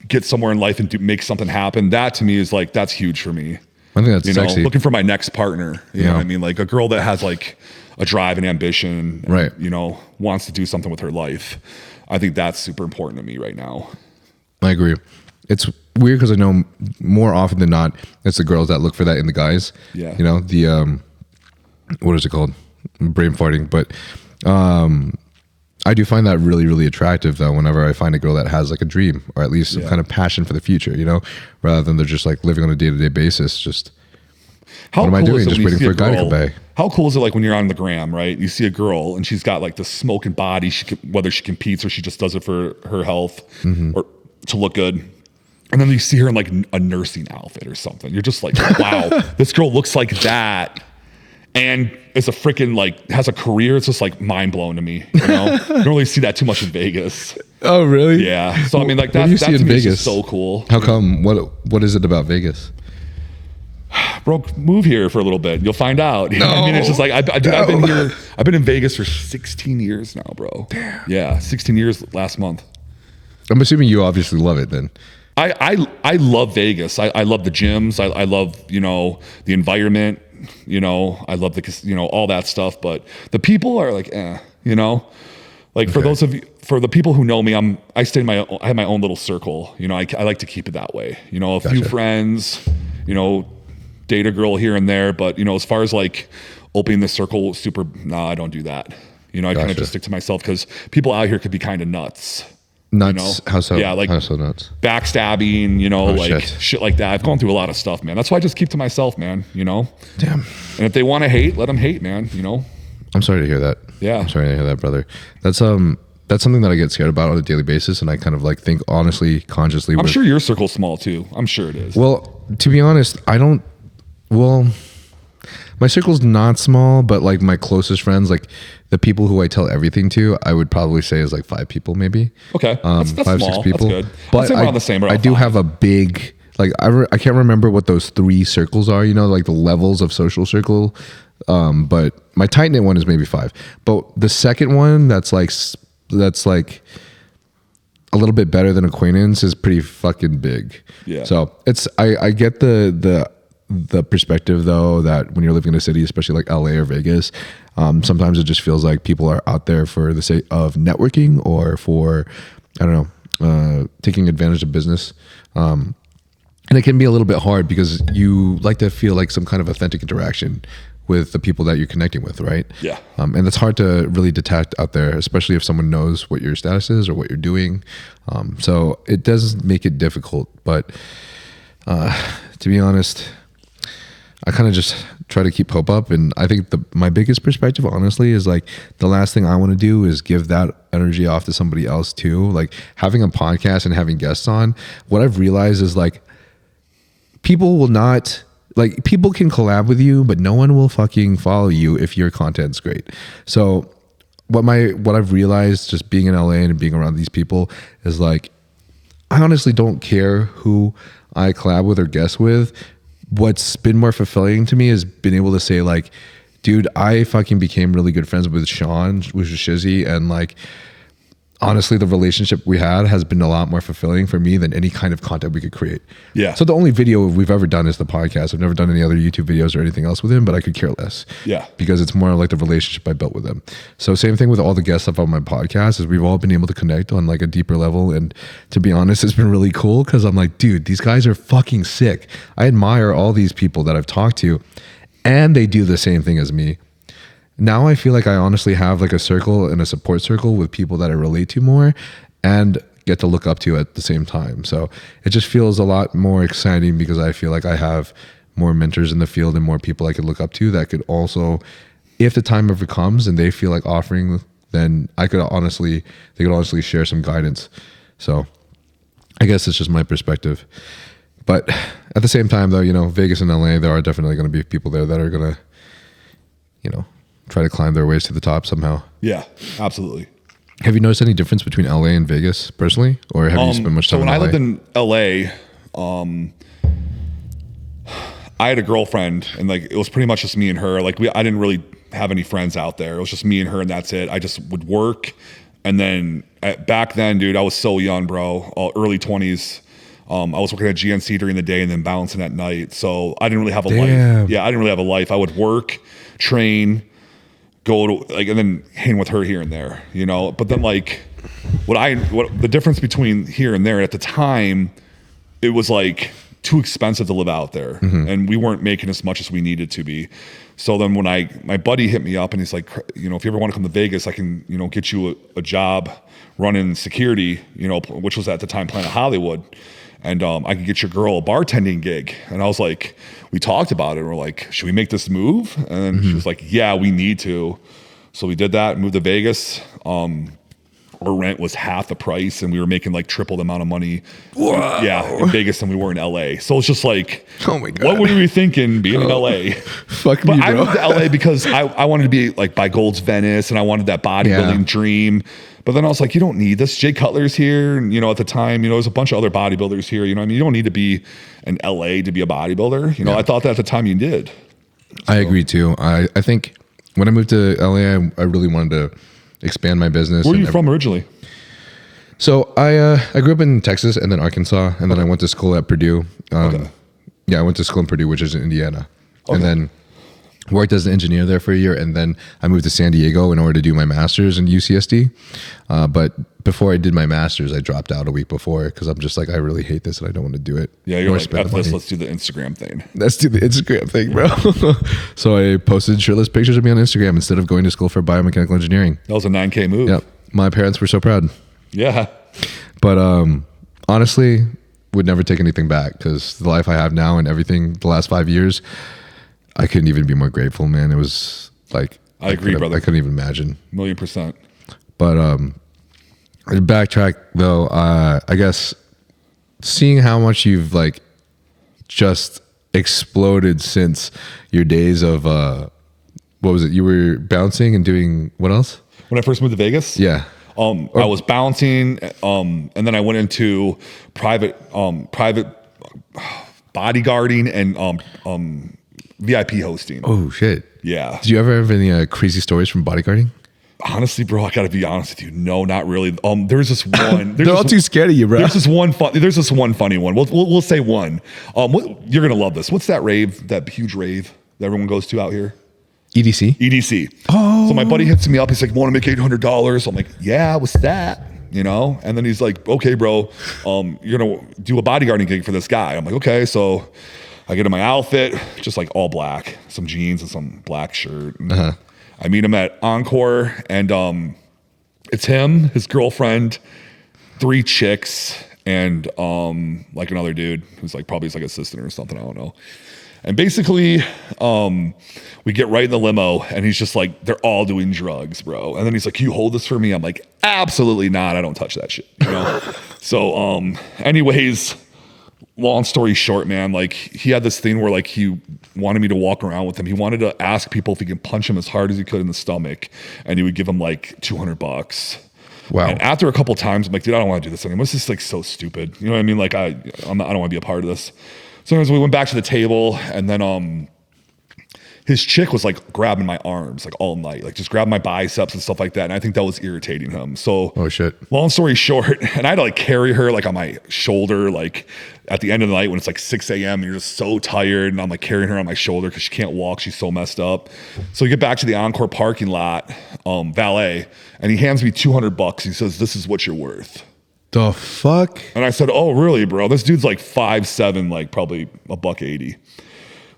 get somewhere in life and make something happen. That to me is like, that's huge for me.
I think that's
you
sexy.
know, looking for my next partner. You know what I mean? Like a girl that has like a drive and ambition, and,
right?
You know, wants to do something with her life. I think that's super important to me right now.
I agree. It's weird because I know more often than not, it's the girls that look for that in the guys.
Yeah.
You know, the, what is it called? Brain farting. But I do find that really, really attractive though, whenever I find a girl that has like a dream or at least some kind of passion for the future, you know, rather than they're just like living on a day-to-day basis. Just
how
what am I doing? Just waiting for a guy to come by.
How cool is it like when you're on the gram, right? You see a girl and she's got like the smoking body, whether she competes or she just does it for her health or to look good. And then you see her in like a nursing outfit or something. You're just like, wow, this girl looks like that. And is a freaking like, has a career. It's just like mind blowing to me. You know, you don't really see that too much in Vegas.
Oh, really?
Yeah. So I mean, like that
do you see in
to me is
Vegas?
just so cool.
How come? What is it about Vegas?
Bro, move here for a little bit. You'll find out.
No.
I mean, it's just like I've been here. I've been in Vegas for 16 years now, bro.
Damn.
Yeah, 16 years last month.
I'm assuming you obviously love it then.
I love Vegas. I love the gyms. I love, you know, the environment. You know, I love the, you know, all that stuff. But the people are like, you know, like for those of you, for the people who know me, I have my own little circle. You know, I like to keep it that way. You know, a few friends. You know, date a girl here and there. But you know, as far as like opening the circle, I don't do that. You know, I kind of just stick to myself because people out here could be kind of nuts.
Nuts? You know? How so?
Yeah, like
how so nuts?
Backstabbing, you know, like shit like that. I've gone through a lot of stuff, man. That's why I just keep to myself, man, you know?
Damn.
And if they want to hate, let them hate, man, you know?
I'm sorry to hear that.
Yeah.
I'm sorry to hear that, brother. That's something that I get scared about on a daily basis, and I kind of like think honestly, consciously.
I'm sure your circle's small too. I'm sure it is.
Well, to be honest, my circle's not small, but like my closest friends, like the people who I tell everything to, I would probably say is like 5 people maybe.
Okay. That's
5,
small.
6 people.
That's good.
But I do have a big, like I can't remember what those 3 circles are, you know, like the levels of social circle. But my tight knit one is maybe 5. But the second one that's like a little bit better than acquaintance is pretty fucking big.
Yeah.
So I get the perspective though, that when you're living in a city, especially like LA or Vegas, sometimes it just feels like people are out there for the sake of networking or for, I don't know, taking advantage of business. And it can be a little bit hard because you like to feel like some kind of authentic interaction with the people that you're connecting with, right?
Yeah.
And it's hard to really detect out there, especially if someone knows what your status is or what you're doing. So it does make it difficult, but to be honest, I kind of just try to keep hope up. And I think my biggest perspective, honestly, is like the last thing I want to do is give that energy off to somebody else too. Like having a podcast and having guests on, what I've realized is like people will not, like people can collab with you, but no one will fucking follow you if your content's great. So what I've realized just being in LA and being around these people is like, I honestly don't care who I collab with or guest with. What's been more fulfilling to me is being able to say like, dude, I fucking became really good friends with Sean, which is Shizzy, and like honestly the relationship we had has been a lot more fulfilling for me than any kind of content we could create.
Yeah.
So the only video we've ever done is the podcast. I've never done any other YouTube videos or anything else with him, but I could care less.
Yeah.
Because it's more like the relationship I built with him. So same thing with all the guests up on my podcast is we've all been able to connect on like a deeper level. And to be honest, it's been really cool because I'm like, dude, these guys are fucking sick. I admire all these people that I've talked to and they do the same thing as me. Now I feel like I honestly have like a circle and a support circle with people that I relate to more and get to look up to at the same time. So it just feels a lot more exciting because I feel like I have more mentors in the field and more people I could look up to that could also, if the time ever comes and they feel like offering, then they could honestly share some guidance. So I guess it's just my perspective. But at the same time though, you know, Vegas and LA, there are definitely going to be people there that are going to, you know, try to climb their ways to the top somehow.
Yeah, absolutely.
Have you noticed any difference between LA and Vegas personally? Or have you spent much time in LA?
So when I lived in LA, I had a girlfriend and like, it was pretty much just me and her. Like I didn't really have any friends out there. It was just me and her and that's it. I just would work. And then back then, dude, I was so young, bro, early 20s. I was working at GNC during the day and then bouncing at night. So I didn't really have a life. Yeah, I didn't really have a life. I would work, train, go to like, and then hang with her here and there, you know? But then like what the difference between here and there at the time, it was like too expensive to live out there. And we weren't making as much as we needed to be. So then when my buddy hit me up and he's like, you know, if you ever want to come to Vegas, I can, you know, get you a job running security, you know, which was at the time Planet Hollywood. And I could get your girl a bartending gig. And I was like, we talked about it. And we're like, should we make this move? And she was like, yeah, we need to. So we did that, moved to Vegas. Our rent was half the price and we were making like triple the amount of money.
Wow.
Yeah, in Vegas than we were in LA. So it's just like,
oh my God,
what were we thinking being in LA?
Fuck
but
me, bro.
I moved to LA because I wanted to be like by Gold's Venice and I wanted that bodybuilding dream. But then I was like, you don't need this. Jay Cutler's here. And, you know, at the time, you know, there's a bunch of other bodybuilders here. You know what I mean? You don't need to be in LA to be a bodybuilder. You know, I thought that at the time you did. So.
I agree too. I think when I moved to LA, I really wanted to expand my business.
Where are you from originally?
So I grew up in Texas and then Arkansas. And then I went to school at Purdue. Yeah, I went to school in Purdue, which is in Indiana. And then worked as an engineer there for a year, and then I moved to San Diego in order to do my master's in UCSD. But before I did my master's, I dropped out a week before because I'm just like, I really hate this and I don't want to do it.
Yeah, you're like, let's do the Instagram thing.
Let's do the Instagram thing, bro. So I posted shirtless pictures of me on Instagram instead of going to school for biomechanical engineering.
That was a 9K move.
Yep. My parents were so proud.
Yeah.
But honestly, would never take anything back because the life I have now and everything the last 5 years, I couldn't even be more grateful, man. It was like
I agree, brother.
I couldn't even imagine.
1,000,000%.
But backtrack though, I guess seeing how much you've like just exploded since your days of what was it? You were bouncing and doing what else?
When I first moved to Vegas?
Yeah.
I was bouncing, and then I went into private bodyguarding and VIP hosting.
Oh shit!
Yeah.
Did you ever have any crazy stories from bodyguarding?
Honestly, bro, I gotta be honest with you. No, not really. There's this one.
They're all too scared of you, bro.
There's this one funny one. We'll say one. You're gonna love this. What's that rave? That huge rave that everyone goes to out here?
EDC.
EDC.
Oh.
So my buddy hits me up. He's like, "Want to make $800?" I'm like, "Yeah, what's that?" You know. And then he's like, "Okay, bro, you're gonna do a bodyguarding gig for this guy." I'm like, "Okay." So I get in my outfit, just like all black, some jeans and some black shirt. And I meet him at Encore, and it's him, his girlfriend, 3 chicks, and like another dude who's like probably his like assistant or something. I don't know. And basically, we get right in the limo, and he's just like, they're all doing drugs, bro. And then he's like, "Can you hold this for me?" I'm like, "Absolutely not. I don't touch that shit." You know. So, anyways. Long story short, man, like he had this thing where like he wanted me to walk around with him. He wanted to ask people if he could punch him as hard as he could in the stomach, and he would give him like $200.
Wow.
And after a couple times, I'm like, dude, I don't want to do this anymore. This is like so stupid. You know what I mean? Like I don't want to be a part of this. So anyways, we went back to the table, and then his chick was like grabbing my arms like all night, like just grabbing my biceps and stuff like that. And I think that was irritating him. So
oh shit.
Long story short, and I had to like carry her like on my shoulder, like at the end of the night when it's like 6 a.m. and you're just so tired, and I'm like carrying her on my shoulder because she can't walk. She's so messed up. So we get back to the Encore parking lot, valet, and he hands me $200. He says, "This is what you're worth."
The fuck?
And I said, "Oh, really, bro? This dude's like 5'7", like probably $180.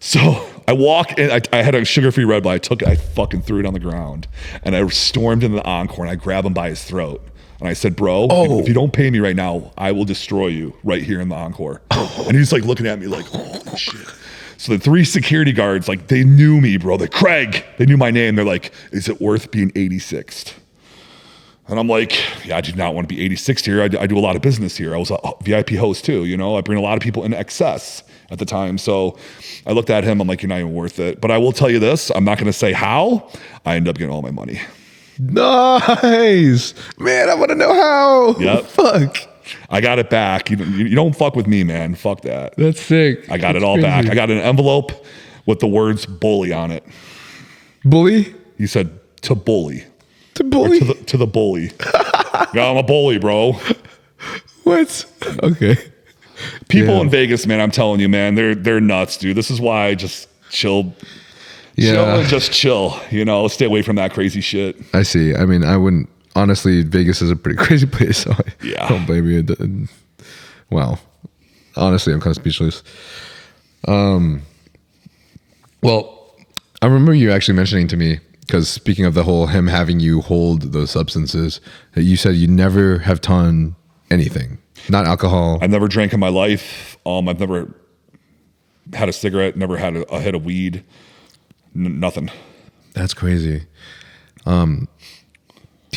So I walk in, I had a sugar-free Red Bull. I took it, I fucking threw it on the ground, and I stormed into the Encore, and I grabbed him by his throat. And I said, "Bro, if you don't pay me right now, I will destroy you right here in the Encore." And he's like looking at me like, "Holy shit." So the 3 security guards, like they knew me, bro. They're Craig. They knew my name. They're like, "Is it worth being 86th?" And I'm like, "Yeah, I do not want to be 86th here. I do a lot of business here. I was a VIP host too, you know. I bring a lot of people in excess at the time." So I looked at him. I'm like, "You're not even worth it." But I will tell you this. I'm not going to say how. I ended up getting all my money.
Nice. Man, I want to know how.
Yep.
Fuck.
I got it back. You don't fuck with me, man. Fuck that.
That's sick.
I got it all back. I got an envelope with the words "bully" on it.
Bully?
He said, "To bully."
To bully?
To the bully. Yeah, I'm a bully, bro.
What? Okay.
People
Yeah.
in Vegas, man, I'm telling you, man, they're nuts, dude. This is why I just chill
Yeah.
and just chill, stay away from that crazy shit.
I see. I mean, I wouldn't. Honestly, Vegas is a pretty crazy place, so I
Yeah.
don't blame you. Wow. Honestly, I'm kind of speechless. Well, I remember you actually mentioning to me, because speaking of the whole him having you hold those substances, that you said you never have done anything, not alcohol.
I've never drank in my life. I've never had a cigarette, never had a hit of weed, nothing.
That's crazy. Can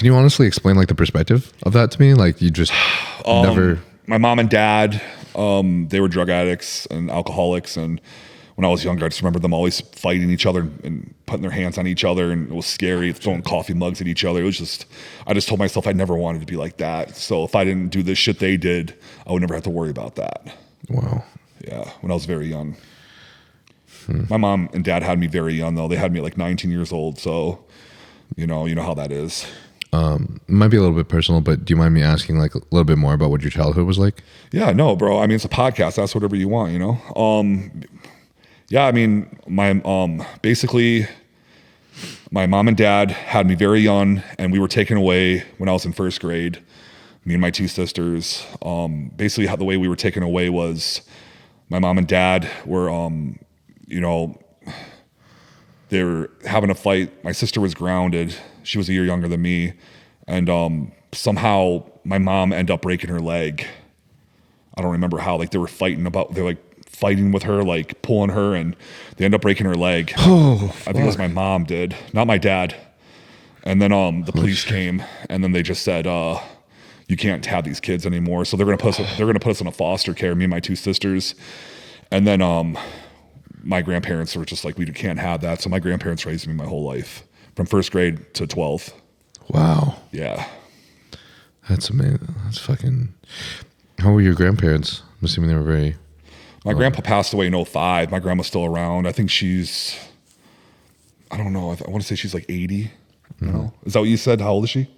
you honestly explain like the perspective of that to me? Like you just never.
My mom and dad, they were drug addicts and alcoholics, and when I was younger, I just remember them always fighting each other and putting their hands on each other, and it was scary, throwing coffee mugs at each other. It was just, I just told myself I never wanted to be like that. So if I didn't do this shit they did, I would never have to worry about that.
Wow.
Yeah, when I was very young. My mom and dad had me very young, though. They had me at like 19 years old, so you know how that is.
It might be a little bit personal, but do you mind me asking like a little bit more about what your childhood was like?
Yeah, no, bro. I mean, it's a podcast. That's whatever you want, Yeah, I mean, basically, my mom and dad had me very young, and we were taken away when I was in first grade. Me and my two sisters. Basically, how the way we were taken away was, my mom and dad were, they were having a fight. My sister was grounded. She was a year younger than me, and somehow my mom ended up breaking her leg. I don't remember how. Like they're like fighting with her, like pulling her, and they end up breaking her leg.
Oh,
I think it was my mom did, not my dad. And then the police came, and then they just said, "You can't have these kids anymore." So they're gonna put us in a foster care. Me and my two sisters, and then my grandparents were just like, "We can't have that." So my grandparents raised me my whole life, from first grade to 12th.
wow.
Yeah.
That's amazing. That's fucking. How were your grandparents? I'm assuming they were very.
My grandpa passed away in 2005. My grandma's still around. I think she's, I don't know. I want to say she's like 80. Is that what you said? How old is she?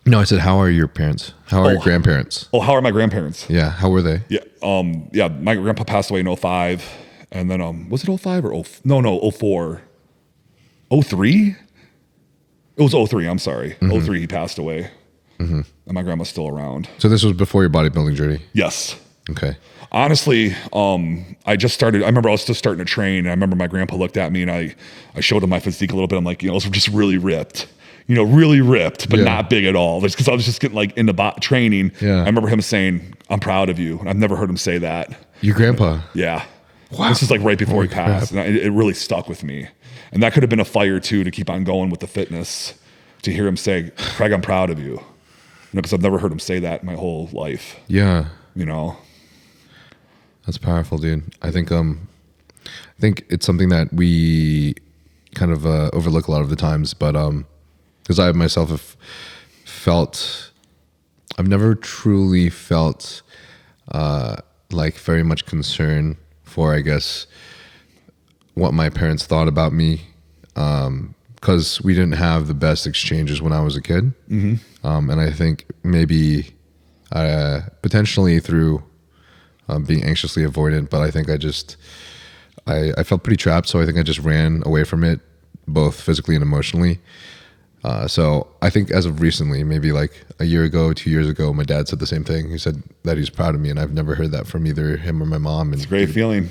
No, I said, how are your parents? How are your grandparents?
Oh, how are my grandparents?
Yeah, how were they?
Yeah. My grandpa passed away in 2005. And then, was it 2005 or 2004? 2003? It was 2003, I'm sorry. 2003 he passed away. And my grandma's still around.
So this was before your bodybuilding journey?
Yes.
Okay.
Honestly, I remember I was just starting to train, and I remember my grandpa looked at me, and I showed him my physique a little bit. I'm like, I was just really ripped. Really ripped, but not big at all. Just because I was just getting like into training.
Yeah.
I remember him saying, "I'm proud of you." And I've never heard him say that.
Your grandpa?
Yeah.
Wow.
This is like right before
Holy
he passed.
crap.
And it really stuck with me. And that could have been a fire too, to keep on going with the fitness, to hear him say, "Craig, I'm proud of you." Because I've never heard him say that in my whole life.
Yeah. That's powerful, dude. I think it's something that we kind of overlook a lot of the times, but because I myself have felt, I've never truly felt like very much concern for, I guess, what my parents thought about me, because we didn't have the best exchanges when I was a kid. And I think maybe potentially through being anxiously avoidant, but I think I felt pretty trapped, so I think I just ran away from it, both physically and emotionally. So I think as of recently, maybe like a year ago, 2 years ago, my dad said the same thing. He said that he's proud of me, and I've never heard that from either him or my mom. And
It's a great feeling.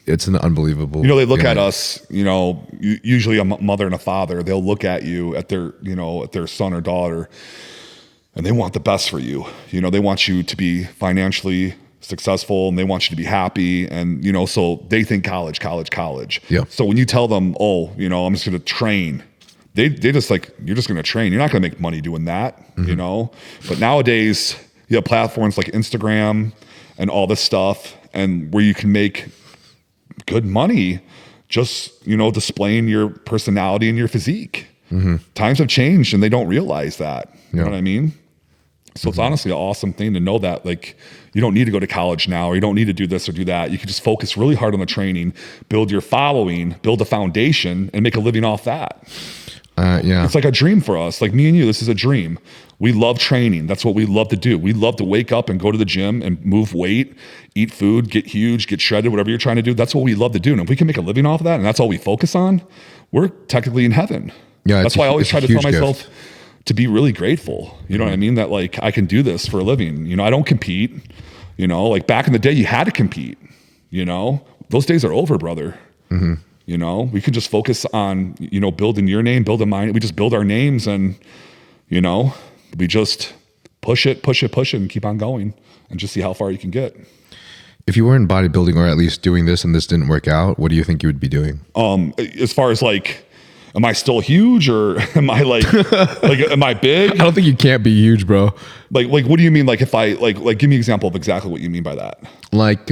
It's an unbelievable.
They look
feeling.
at us, usually a mother and a father, they'll look at you, at their son or daughter, and they want the best for you. They want you to be financially successful, and they want you to be happy. And, so they think college.
Yeah.
So when you tell them, I'm just going to train, they just like, you're just going to train. You're not going to make money doing that, But nowadays, you have platforms like Instagram and all this stuff, and where you can make good money just, displaying your personality and your physique. Times have changed, and they don't realize that. You know what I mean? So it's honestly an awesome thing to know that, like, you don't need to go to college now, or you don't need to do this or do that. You can just focus really hard on the training, build your following, build a foundation, and make a living off that.
Yeah.
It's like a dream for us. Like me and you, this is a dream. We love training. That's what we love to do. We love to wake up and go to the gym and move weight, eat food, get huge, get shredded, whatever you're trying to do. That's what we love to do. And if we can make a living off of that and that's all we focus on, we're technically in heaven.
Yeah,
that's why I always try to tell myself
gift.
to be really grateful. You know what I mean? That like I can do this for a living. You know, I don't compete. You know, like back in the day, you had to compete. You know, those days are over, brother.
Mm-hmm.
You know, we can just focus on, you know, building your name, building mine. We just build our names and, you know, we just push it and keep on going and just see how far you can get.
If you were in bodybuilding or at least doing this and this didn't work out, what do you think you would be doing?
As far as like, am I still huge or am I like am I big?
I don't think you can't be huge, bro.
Like, what do you mean? Like if I like give me an example of exactly what you mean by that.
Like,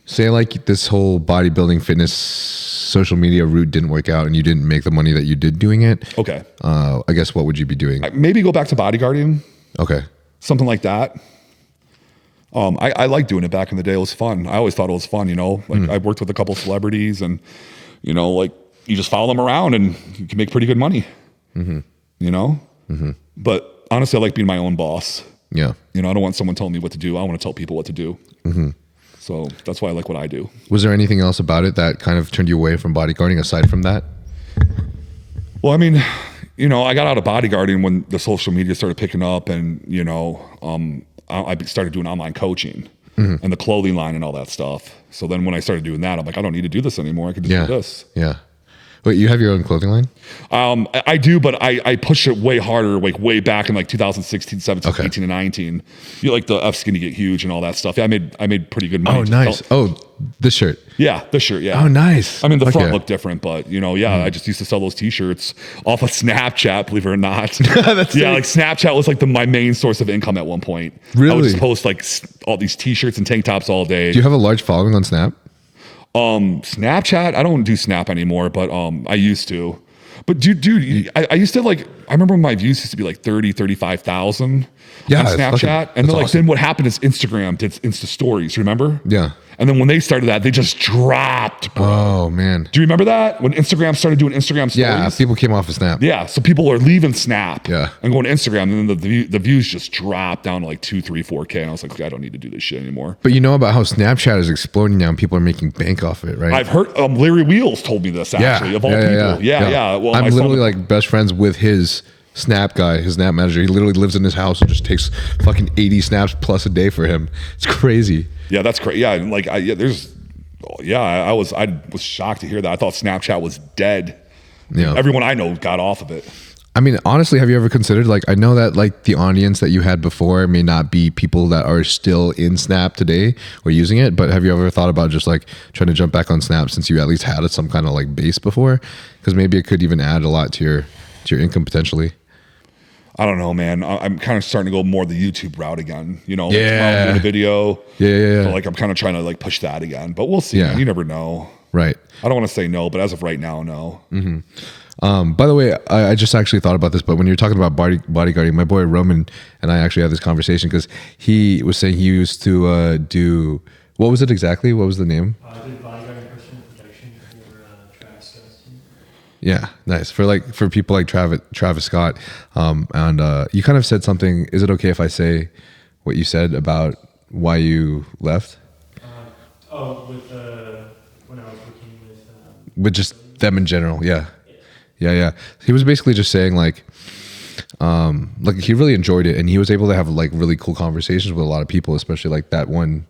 say like this whole bodybuilding fitness social media route didn't work out and you didn't make the money that you did doing it.
Okay.
I guess what would you be doing?
Maybe go back to bodyguarding.
Okay.
Something like that. I liked doing it back in the day. It was fun. I always thought it was fun, you know, like I worked with a couple celebrities and, you know, like you just follow them around and you can make pretty good money, you know, but honestly, I like being my own boss.
Yeah.
You know, I don't want someone telling me what to do. I want to tell people what to do. So that's why I like what I do.
Was there anything else about it that kind of turned you away from bodyguarding aside from that?
Well, I mean, you know, I got out of bodyguarding when the social media started picking up and, you know, I started doing online coaching and the clothing line and all that stuff. So then when I started doing that, I'm like, I don't need to do this anymore. I can just do this.
Yeah. Wait, you have your own clothing line?
I do, but I push it way harder, like way back in like 2016, 17, 18, and 19. You like the F skinny get huge and all that stuff. Yeah, I made pretty good money.
Oh, nice. Oh, this shirt.
Yeah, this shirt. Yeah.
Oh, nice.
I mean, the front looked different, but you know, I just used to sell those T-shirts off of Snapchat, believe it or not.
That's
yeah, like Snapchat was like my main source of income at one point.
Really?
I would just post like all these T-shirts and tank tops all day.
Do you have a large following on Snap?
Snapchat, I don't do Snap anymore, but I used to. But dude, I used to like, I remember when my views used to be like 30, 35,000 on Snapchat. And then like, then what happened is Instagram did Insta stories, remember?
Yeah.
And then when they started that, they just dropped, bro.
Oh, man.
Do you remember that? When Instagram started doing Instagram stories?
Yeah, people came off of Snap.
Yeah, so people are leaving Snap
and
going to Instagram, and then the views just dropped down to like 2, 3, 4K. And I was like, I don't need to do this shit anymore.
But you know about how Snapchat is exploding now and people are making bank off of it, right?
I've heard Larry Wheels told me this, actually, of all people. Yeah. Well,
I'm literally like best friends with his Snap guy, his Snap manager. He literally lives in his house and just takes fucking 80 snaps plus a day for him. It's crazy. Yeah,
that's crazy. Yeah, and like I was shocked to hear that. I thought Snapchat was dead.
Yeah,
everyone I know got off of it.
I mean, honestly, have you ever considered, like, I know that like the audience that you had before may not be people that are still in Snap today or using it, but have you ever thought about just like trying to jump back on Snap since you at least had some kind of like base before? Because maybe it could even add a lot to your income potentially.
I don't know, man. I'm kind of starting to go more the YouTube route again. You know,
yeah,
doing a video.
Yeah.
So like I'm kind of trying to like push that again, but we'll see. Yeah. Man. You never know.
Right.
I don't want to say no, but as of right now, no.
By the way, I just actually thought about this, but when you're talking about bodyguarding, my boy Roman and I actually had this conversation because he was saying he used to do, what was it exactly? What was the name?
I did bodyguarding personal protection for Travis Scott's team.
Yeah, nice. For people like Travis Scott. And you kind of said something, is it okay if I say what you said about why you left?
When I was working with
just them in general, yeah. He was basically just saying like he really enjoyed it and he was able to have like really cool conversations with a lot of people, especially like that one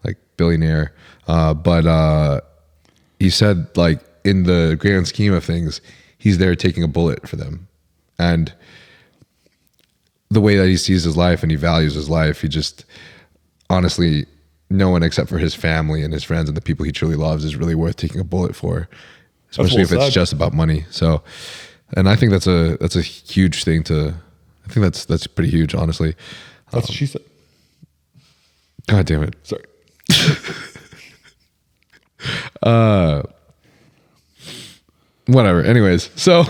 like billionaire. But he said like in the grand scheme of things, he's there taking a bullet for them. And the way that he sees his life and he values his life, he just honestly, no one except for his family and his friends and the people he truly loves is really worth taking a bullet for. Especially if it's just about money. So, and I think that's a huge thing I think that's pretty huge, honestly.
That's what she said.
God damn it.
Sorry.
Whatever. Anyways, so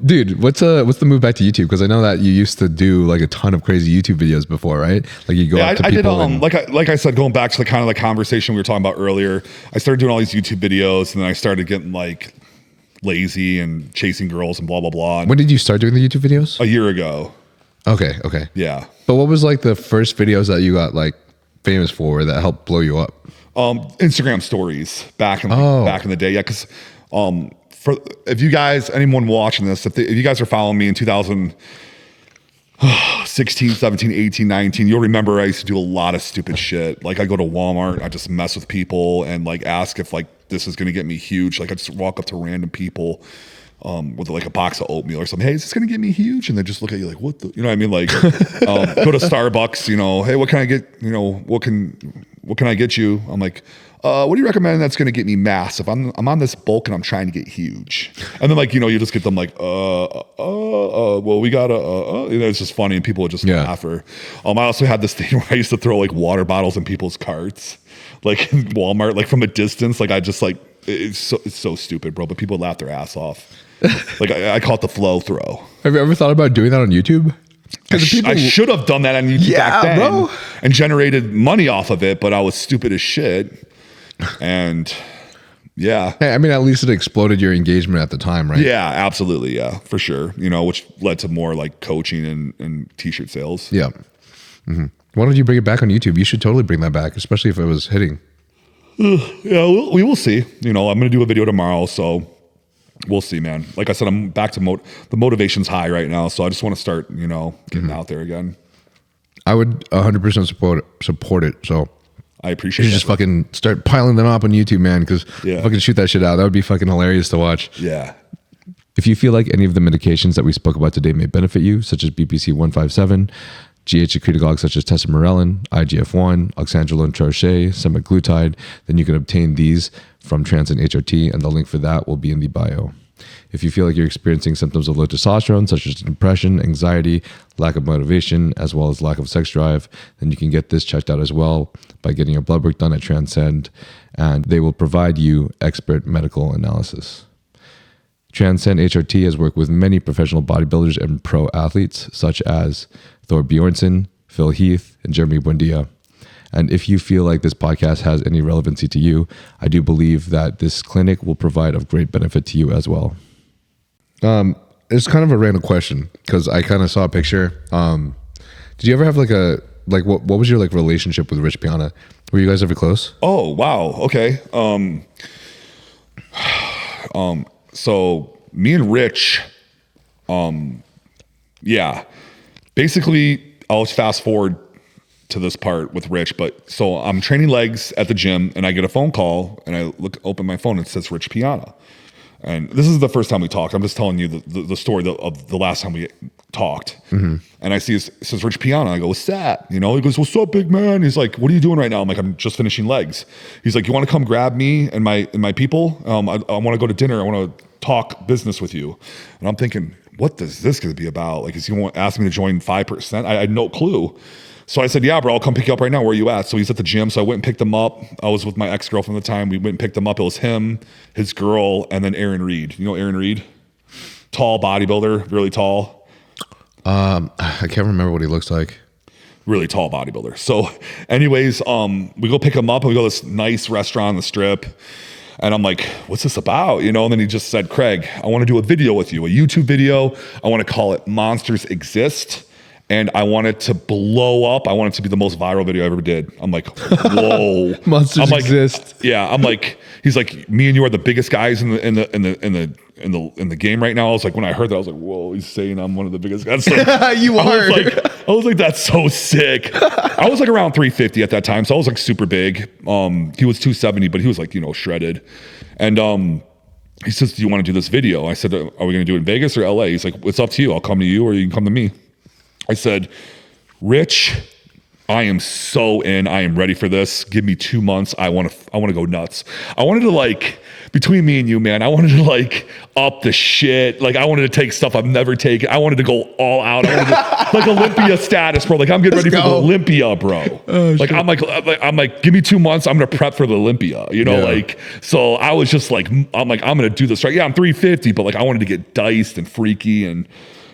dude, what's the move back to YouTube? Because I know that you used to do like a ton of crazy YouTube videos before, right? Like you go up to people.
I did. Like I said, going back to the kind of the conversation we were talking about earlier, I started doing all these YouTube videos, and then I started getting like lazy and chasing girls and blah, blah, blah. And
When did you start doing the YouTube videos?
a year ago.
Okay.
Yeah.
But what was like the first videos that you got like famous for that helped blow you up?
Instagram stories back in the day. Yeah. Cause, for if you guys, anyone watching this, if you guys are following me in 2016, 17, 18, 19, you'll remember I used to do a lot of stupid shit. Like I go to Walmart, I just mess with people and like ask if like this is going to get me huge. Like I just walk up to random people with like a box of oatmeal or something. Hey, is this going to get me huge? And they just look at you like, what the, you know what I mean? Like go to Starbucks, you know, hey, what can I get? You know, what can I get you? I'm like, what do you recommend that's going to get me massive? I'm on this bulk and I'm trying to get huge. And then like, you know, you just get them like, well, we got you know, it's just funny and people would just laugh. Or, I also had this thing where I used to throw like water bottles in people's carts, like in Walmart, like from a distance. Like I just like, it's so stupid, bro. But people laugh their ass off. Like I call it the flow throw.
Have you ever thought about doing that on YouTube?
I should have done that on YouTube back then,
bro.
and generated money off of it, but I was stupid as shit. And yeah.
Hey, I mean, at least it exploded your engagement at the time, right?
Yeah, absolutely. Yeah, for sure. You know, which led to more like coaching and t-shirt sales.
Yeah. Mm-hmm. Why don't you bring it back on YouTube? You should totally bring that back, especially if it was hitting.
Yeah, we will see. You know, I'm going to do a video tomorrow, so we'll see, man. Like I said, I'm back to the motivation's high right now, so I just want to start, you know, getting out there again.
I would 100% support it. So
I appreciate
you
it.
Just fucking start piling them up on YouTube, man, because fucking shoot that shit out. That would be fucking hilarious to watch.
Yeah.
If you feel like any of the medications that we spoke about today may benefit you, such as BPC 157, GH secretagogues such as Tesamorelin, IGF-1, oxandrolone troche, semaglutide, then you can obtain these from Transcend HRT, and the link for that will be in the bio. If you feel like you're experiencing symptoms of low testosterone, such as depression, anxiety, lack of motivation, as well as lack of sex drive, then you can get this checked out as well by getting your blood work done at Transcend, and they will provide you expert medical analysis. Transcend HRT has worked with many professional bodybuilders and pro athletes, such as Thor Bjornsson, Phil Heath, and Jeremy Buendia. And if you feel like this podcast has any relevancy to you, I do believe that this clinic will provide of great benefit to you as well. It's kind of a random question because I kind of saw a picture. Did you ever have what was your like relationship with Rich Piana? Were you guys ever close?
Oh, wow. Okay. So me and Rich, basically I'll fast forward to this part with Rich, but so I'm training legs at the gym and I get a phone call and I open my phone and it says Rich Piana. And this is the first time we talked. I'm just telling you the story of the last time we talked. Mm-hmm. And I see it says Rich Piana. I go, what's that? You know, he goes, what's up, big man? He's like, what are you doing right now? I'm like, I'm just finishing legs. He's like, you want to come grab me and my people? I want to go to dinner. I want to talk business with you. And I'm thinking, what is this going to be about? Like, is he want to ask me to join 5%? I had no clue. So I said, yeah, bro, I'll come pick you up right now. Where are you at? So he's at the gym. So I went and picked him up. I was with my ex-girlfriend at the time. We went and picked him up. It was him, his girl, and then Aaron Reed. You know Aaron Reed? Tall bodybuilder, really tall.
I can't remember what he looks like.
Really tall bodybuilder. So anyways, we go pick him up and we go to this nice restaurant on the Strip. And I'm like, what's this about? You know, and then he just said, Craig, I want to do a video with you, a YouTube video. I want to call it Monsters Exist. And I want it to blow up. I want it to be the most viral video I ever did. I'm like, whoa.
Monsters Exist.
Yeah. I'm like, he's like, me and you are the biggest guys in the game right now. I was like, when I heard that, I was like, whoa, he's saying I'm one of the biggest guys. So
You are.
I was like, that's so sick. I was like around 350 at that time. So I was like super big. He was 270, but he was like, you know, shredded. And he says, do you want to do this video? I said, are we going to do it in Vegas or LA? He's like, it's up to you. I'll come to you or you can come to me. I said, Rich, I am so in. I am ready for this. Give me 2 months. I want to go nuts. I wanted to like, between me and you, man, I wanted to like up the shit. Like I wanted to take stuff I've never taken. I wanted to go all out. I wanted to, like Olympia status, bro. Like I'm getting ready for the Olympia, bro. Like I'm like, give me 2 months. I'm gonna prep for the Olympia. You know, like so. I was just like, I'm gonna do this right. Yeah, I'm 350, but like I wanted to get diced and freaky and.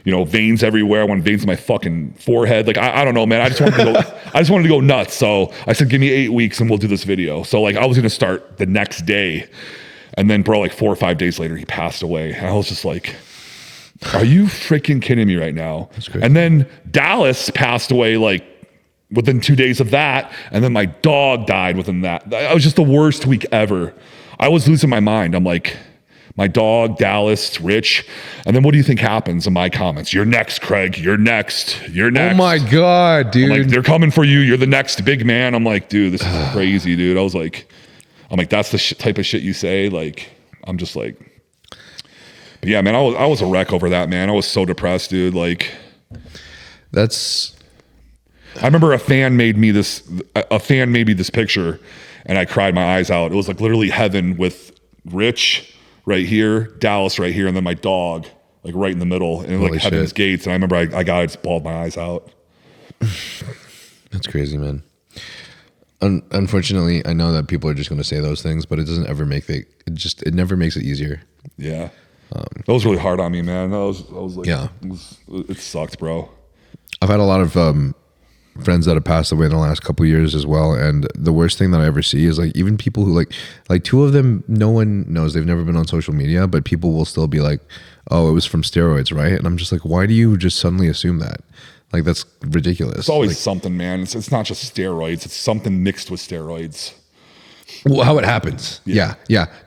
You know, veins everywhere. I want veins in my fucking forehead. Like, I don't know, man. I just wanted to go nuts. So I said, give me 8 weeks and we'll do this video. So like, I was going to start the next day. And then, bro, like 4 or 5 days later, he passed away. And I was just like, are you freaking kidding me right now?
That's crazy.
And then Dallas passed away like within 2 days of that. And then my dog died within that. That was just the worst week ever. I was losing my mind. I'm like, my dog, Dallas, Rich. And then what do you think happens in my comments? You're next, Craig. You're next. You're next.
Oh my God, dude.
I'm like, they're coming for you. You're the next big man. I'm like, dude, this is crazy, dude. I'm like, that's the type of shit you say. Like, I'm just like, but yeah, man, I was a wreck over that, man. I was so depressed, dude. Like,
That's,
I remember a fan made me this picture, and I cried my eyes out. It was like literally heaven with Rich right here, Dallas right here, and then my dog like right in the middle, and like
Holy
heaven's
shit.
gates. And I remember I just bawled my eyes out.
that's crazy, man. Unfortunately, I know that people are just going to say those things, but it doesn't ever make it never makes it easier.
Yeah, that was really hard on me, man. I was like,
Yeah.
it sucked, bro.
I've had a lot of friends that have passed away in the last couple of years as well, and the worst thing that I ever see is like even people who like two of them, no one knows, they've never been on social media, but people will still be like, oh, it was from steroids, right? And I'm just like, why do you just suddenly assume that? Like, that's ridiculous.
It's always
like,
something, man. It's not just steroids. It's something mixed with steroids.
well, how it happens. Yeah.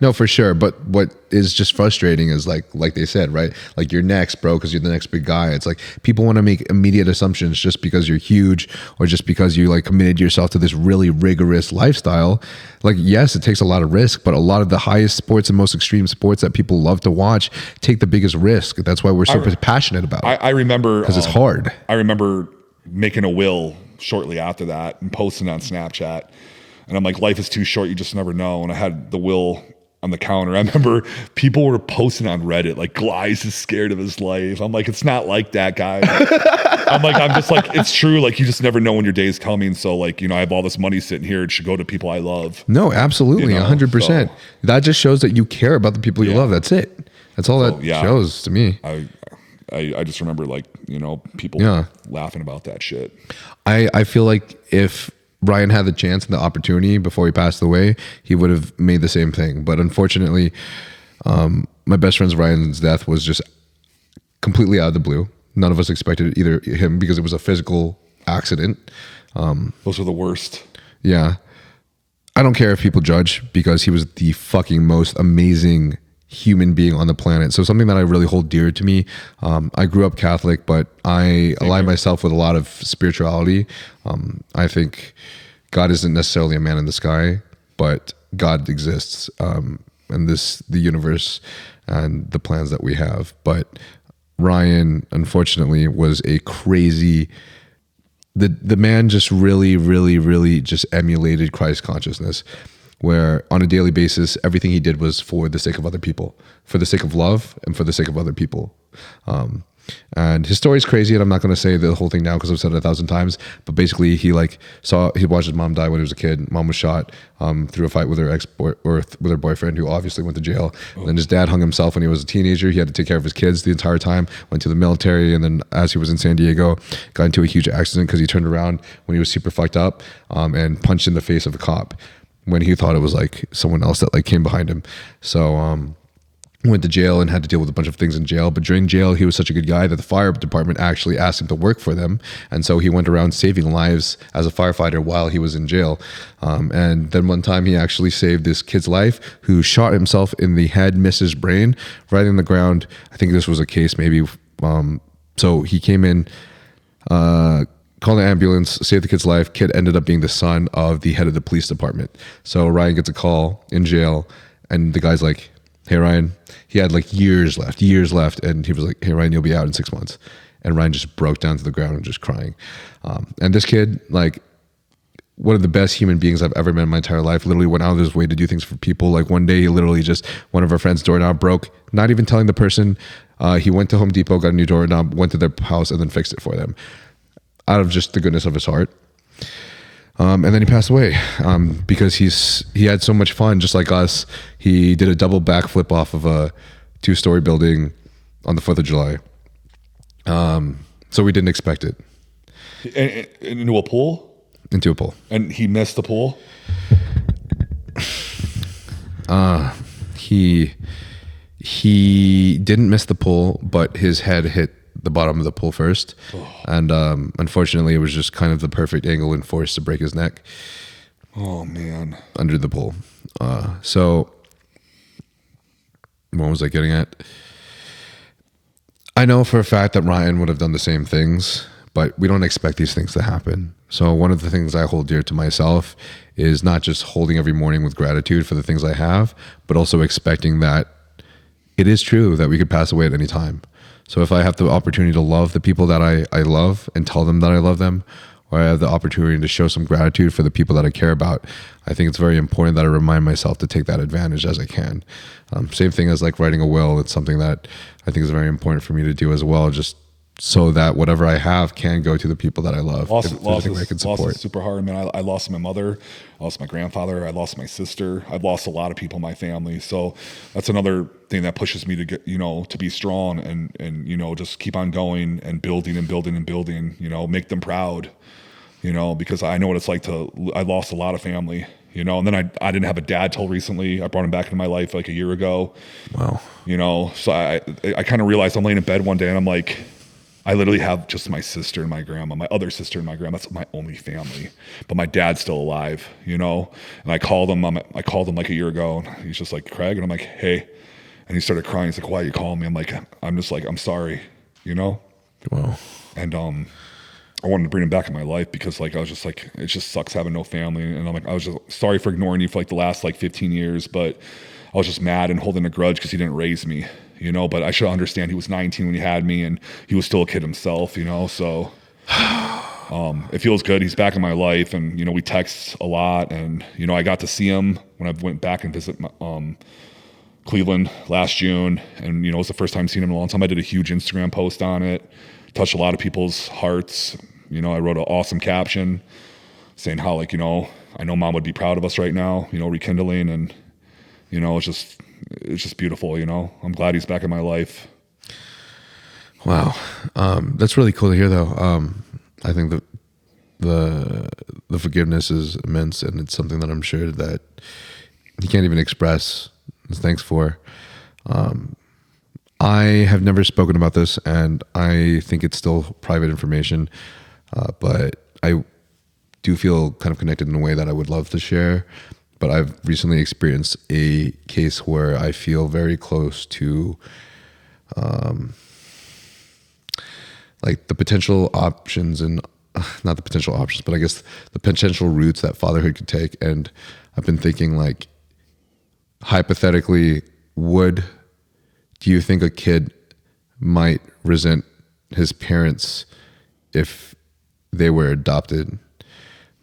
No, for sure. But what is just frustrating is like they said, right? Like, you're next, bro, because you're the next big guy. It's like people want to make immediate assumptions just because you're huge or just because you like committed yourself to this really rigorous lifestyle. Like, yes, it takes a lot of risk, but a lot of the highest sports and most extreme sports that people love to watch take the biggest risk. That's why we're so passionate about it.
I remember
Because it's hard.
I remember making a will shortly after that and posting on Snapchat. And I'm like, life is too short. You just never know. And I had the will on the counter. I remember people were posting on Reddit, like, Golias is scared of his life. I'm like, it's not like that, guys. I'm just like, it's true. Like, you just never know when your day is coming. So, like, you know, I have all this money sitting here. It should go to people I love.
No, absolutely.
You know,
100%.
so-
That just shows that you care about the people you love. That's it. That's all that
yeah.
shows to me.
I just remember, like, you know, people laughing about that shit.
I feel like if Bryan had the chance and the opportunity before he passed away, he would have made the same thing. But unfortunately, my best friend's Ryan's death was just completely out of the blue. None of us expected either him because it was a physical accident.
Those are the worst.
Yeah. I don't care if people judge because he was the fucking most amazing human being on the planet. So something that I really hold dear to me. I grew up Catholic, but I align myself with a lot of spirituality. I think God isn't necessarily a man in the sky, but God exists, and the universe and the plans that we have. But Ryan, unfortunately, was a crazy. The man just really just emulated Christ consciousness, where on a daily basis, everything he did was for the sake of other people, for the sake of love and for the sake of other people. And his story is crazy, and I'm not going to say the whole thing now because I've said it 1,000 times, but basically he watched his mom die when he was a kid. Mom was shot through a fight with her with her boyfriend, who obviously went to jail. And then his dad hung himself when he was a teenager. He had to take care of his kids the entire time, went to the military, and then as he was in San Diego, got into a huge accident because he turned around when he was super fucked up and punched in the face of a cop when he thought it was like someone else that like came behind him. So went to jail and had to deal with a bunch of things in jail. But during jail, he was such a good guy that the fire department actually asked him to work for them. And so he went around saving lives as a firefighter while he was in jail. And then one time he actually saved this kid's life who shot himself in the head, missed his brain, right in the ground. I think this was a case maybe. So he came in, called an ambulance, saved the kid's life. Kid ended up being the son of the head of the police department. So Ryan gets a call in jail, and the guy's like, hey, Ryan, he had like years left. And he was like, hey, Ryan, you'll be out in 6 months. And Ryan just broke down to the ground and just crying. And this kid, like, one of the best human beings I've ever met in my entire life, literally went out of his way to do things for people. Like one day, he literally just, one of our friends' doorknob broke, not even telling the person. He went to Home Depot, got a new doorknob, went to their house, and then fixed it for them out of just the goodness of his heart. And then he passed away because he had so much fun, just like us. He did a double backflip off of a 2-story building on the 4th of July. So we didn't expect it.
Into a pool?
Into a pool.
And he missed the pool?
he didn't miss the pool, but his head hit the bottom of the pool first. And unfortunately, it was just kind of the perfect angle and force to break his neck.
Oh, man.
Under the pool. So what was I getting at? I know for a fact that Ryan would have done the same things, but we don't expect these things to happen. So one of the things I hold dear to myself is not just holding every morning with gratitude for the things I have, but also expecting that it is true that we could pass away at any time. So if I have the opportunity to love the people that I love and tell them that I love them, or I have the opportunity to show some gratitude for the people that I care about, I think it's very important that I remind myself to take that advantage as I can. Same thing as like writing a will. It's something that I think is very important for me to do as well, just so that whatever I have can go to the people that I love.
Loss is super hard, man. I lost my mother, I lost my grandfather, I lost my sister. I've lost a lot of people in my family. So that's another thing that pushes me to get, to be strong and just keep on going and building and building and building, make them proud, because I know what it's like I lost a lot of family, and then I didn't have a dad till recently. I brought him back into my life like a year ago.
Wow.
So I kind of realized I'm laying in bed one day and I'm like, I literally have just my sister and my grandma, my other sister and my grandma. That's my only family. But my dad's still alive, And I called him. I called him like a year ago, and he's just like, Craig, and I'm like, hey. And he started crying. He's like, why are you calling me? I'm like, I'm just like, I'm sorry,
Wow.
And I wanted to bring him back in my life because like I was just like, it just sucks having no family. And I'm like, I was just sorry for ignoring you for like the last like 15 years, but I was just mad and holding a grudge because he didn't raise me. But I should understand he was 19 when he had me and he was still a kid himself, so it feels good. He's back in my life and, we text a lot and, I got to see him when I went back and visit Cleveland last June. And, it was the first time seeing him in a long time. I did a huge Instagram post on it, touched a lot of people's hearts. I wrote an awesome caption saying how like, I know mom would be proud of us right now, rekindling and, it's just beautiful, I'm glad he's back in my life.
Wow. That's really cool to hear though. I think that the forgiveness is immense and it's something that I'm sure that he can't even express his thanks for. I have never spoken about this and I think it's still private information, but I do feel kind of connected in a way that I would love to share. But I've recently experienced a case where I feel very close to like the potential options and not the potential options, but I guess the potential routes that fatherhood could take. And I've been thinking like, hypothetically, do you think a kid might resent his parents if they were adopted?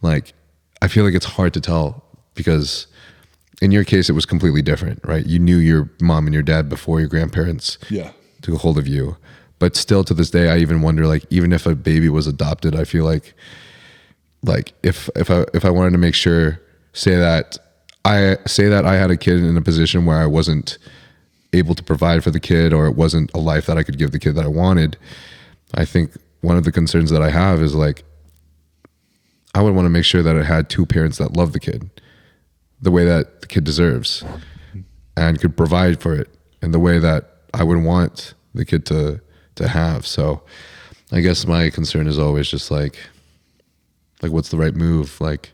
Like, I feel like it's hard to tell because in your case, it was completely different, right? You knew your mom and your dad before your grandparents took a hold of you. But still to this day, I even wonder, like, even if a baby was adopted, I feel like if I wanted to make sure, say that I had a kid in a position where I wasn't able to provide for the kid or it wasn't a life that I could give the kid that I wanted, I think one of the concerns that I have is like, I would want to make sure that it had two parents that love the kid the way that the kid deserves and could provide for it in the way that I would want the kid to have. So I guess my concern is always just like what's the right move? Like,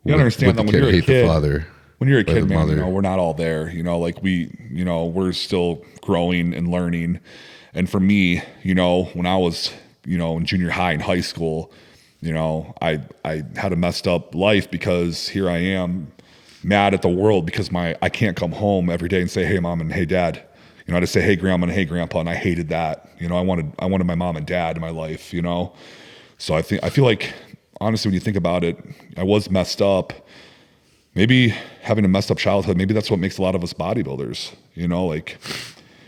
you understand that when you're a kid, when you're a kid, man, we're not all there, like we're still growing and learning. And for me, when I was, in junior high and high school, I had a messed up life because here I am mad at the world because I can't come home every day and say, hey mom and hey dad, I just say, hey grandma and hey grandpa. And I hated that, I wanted my mom and dad in my life, So I feel like, honestly, when you think about it, I was messed up. Maybe having a messed up childhood, maybe that's what makes a lot of us bodybuilders,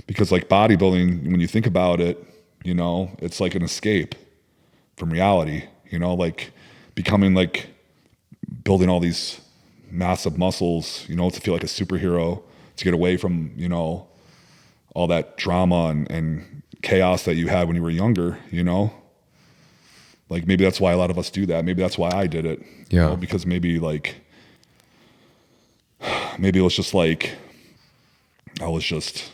because like bodybuilding, when you think about it, it's like an escape from reality, like becoming like building all these massive muscles, to feel like a superhero, to get away from, all that drama and chaos that you had when you were younger, like maybe that's why a lot of us do that. Maybe that's why I did it.
Yeah.
Because maybe it was just like I was just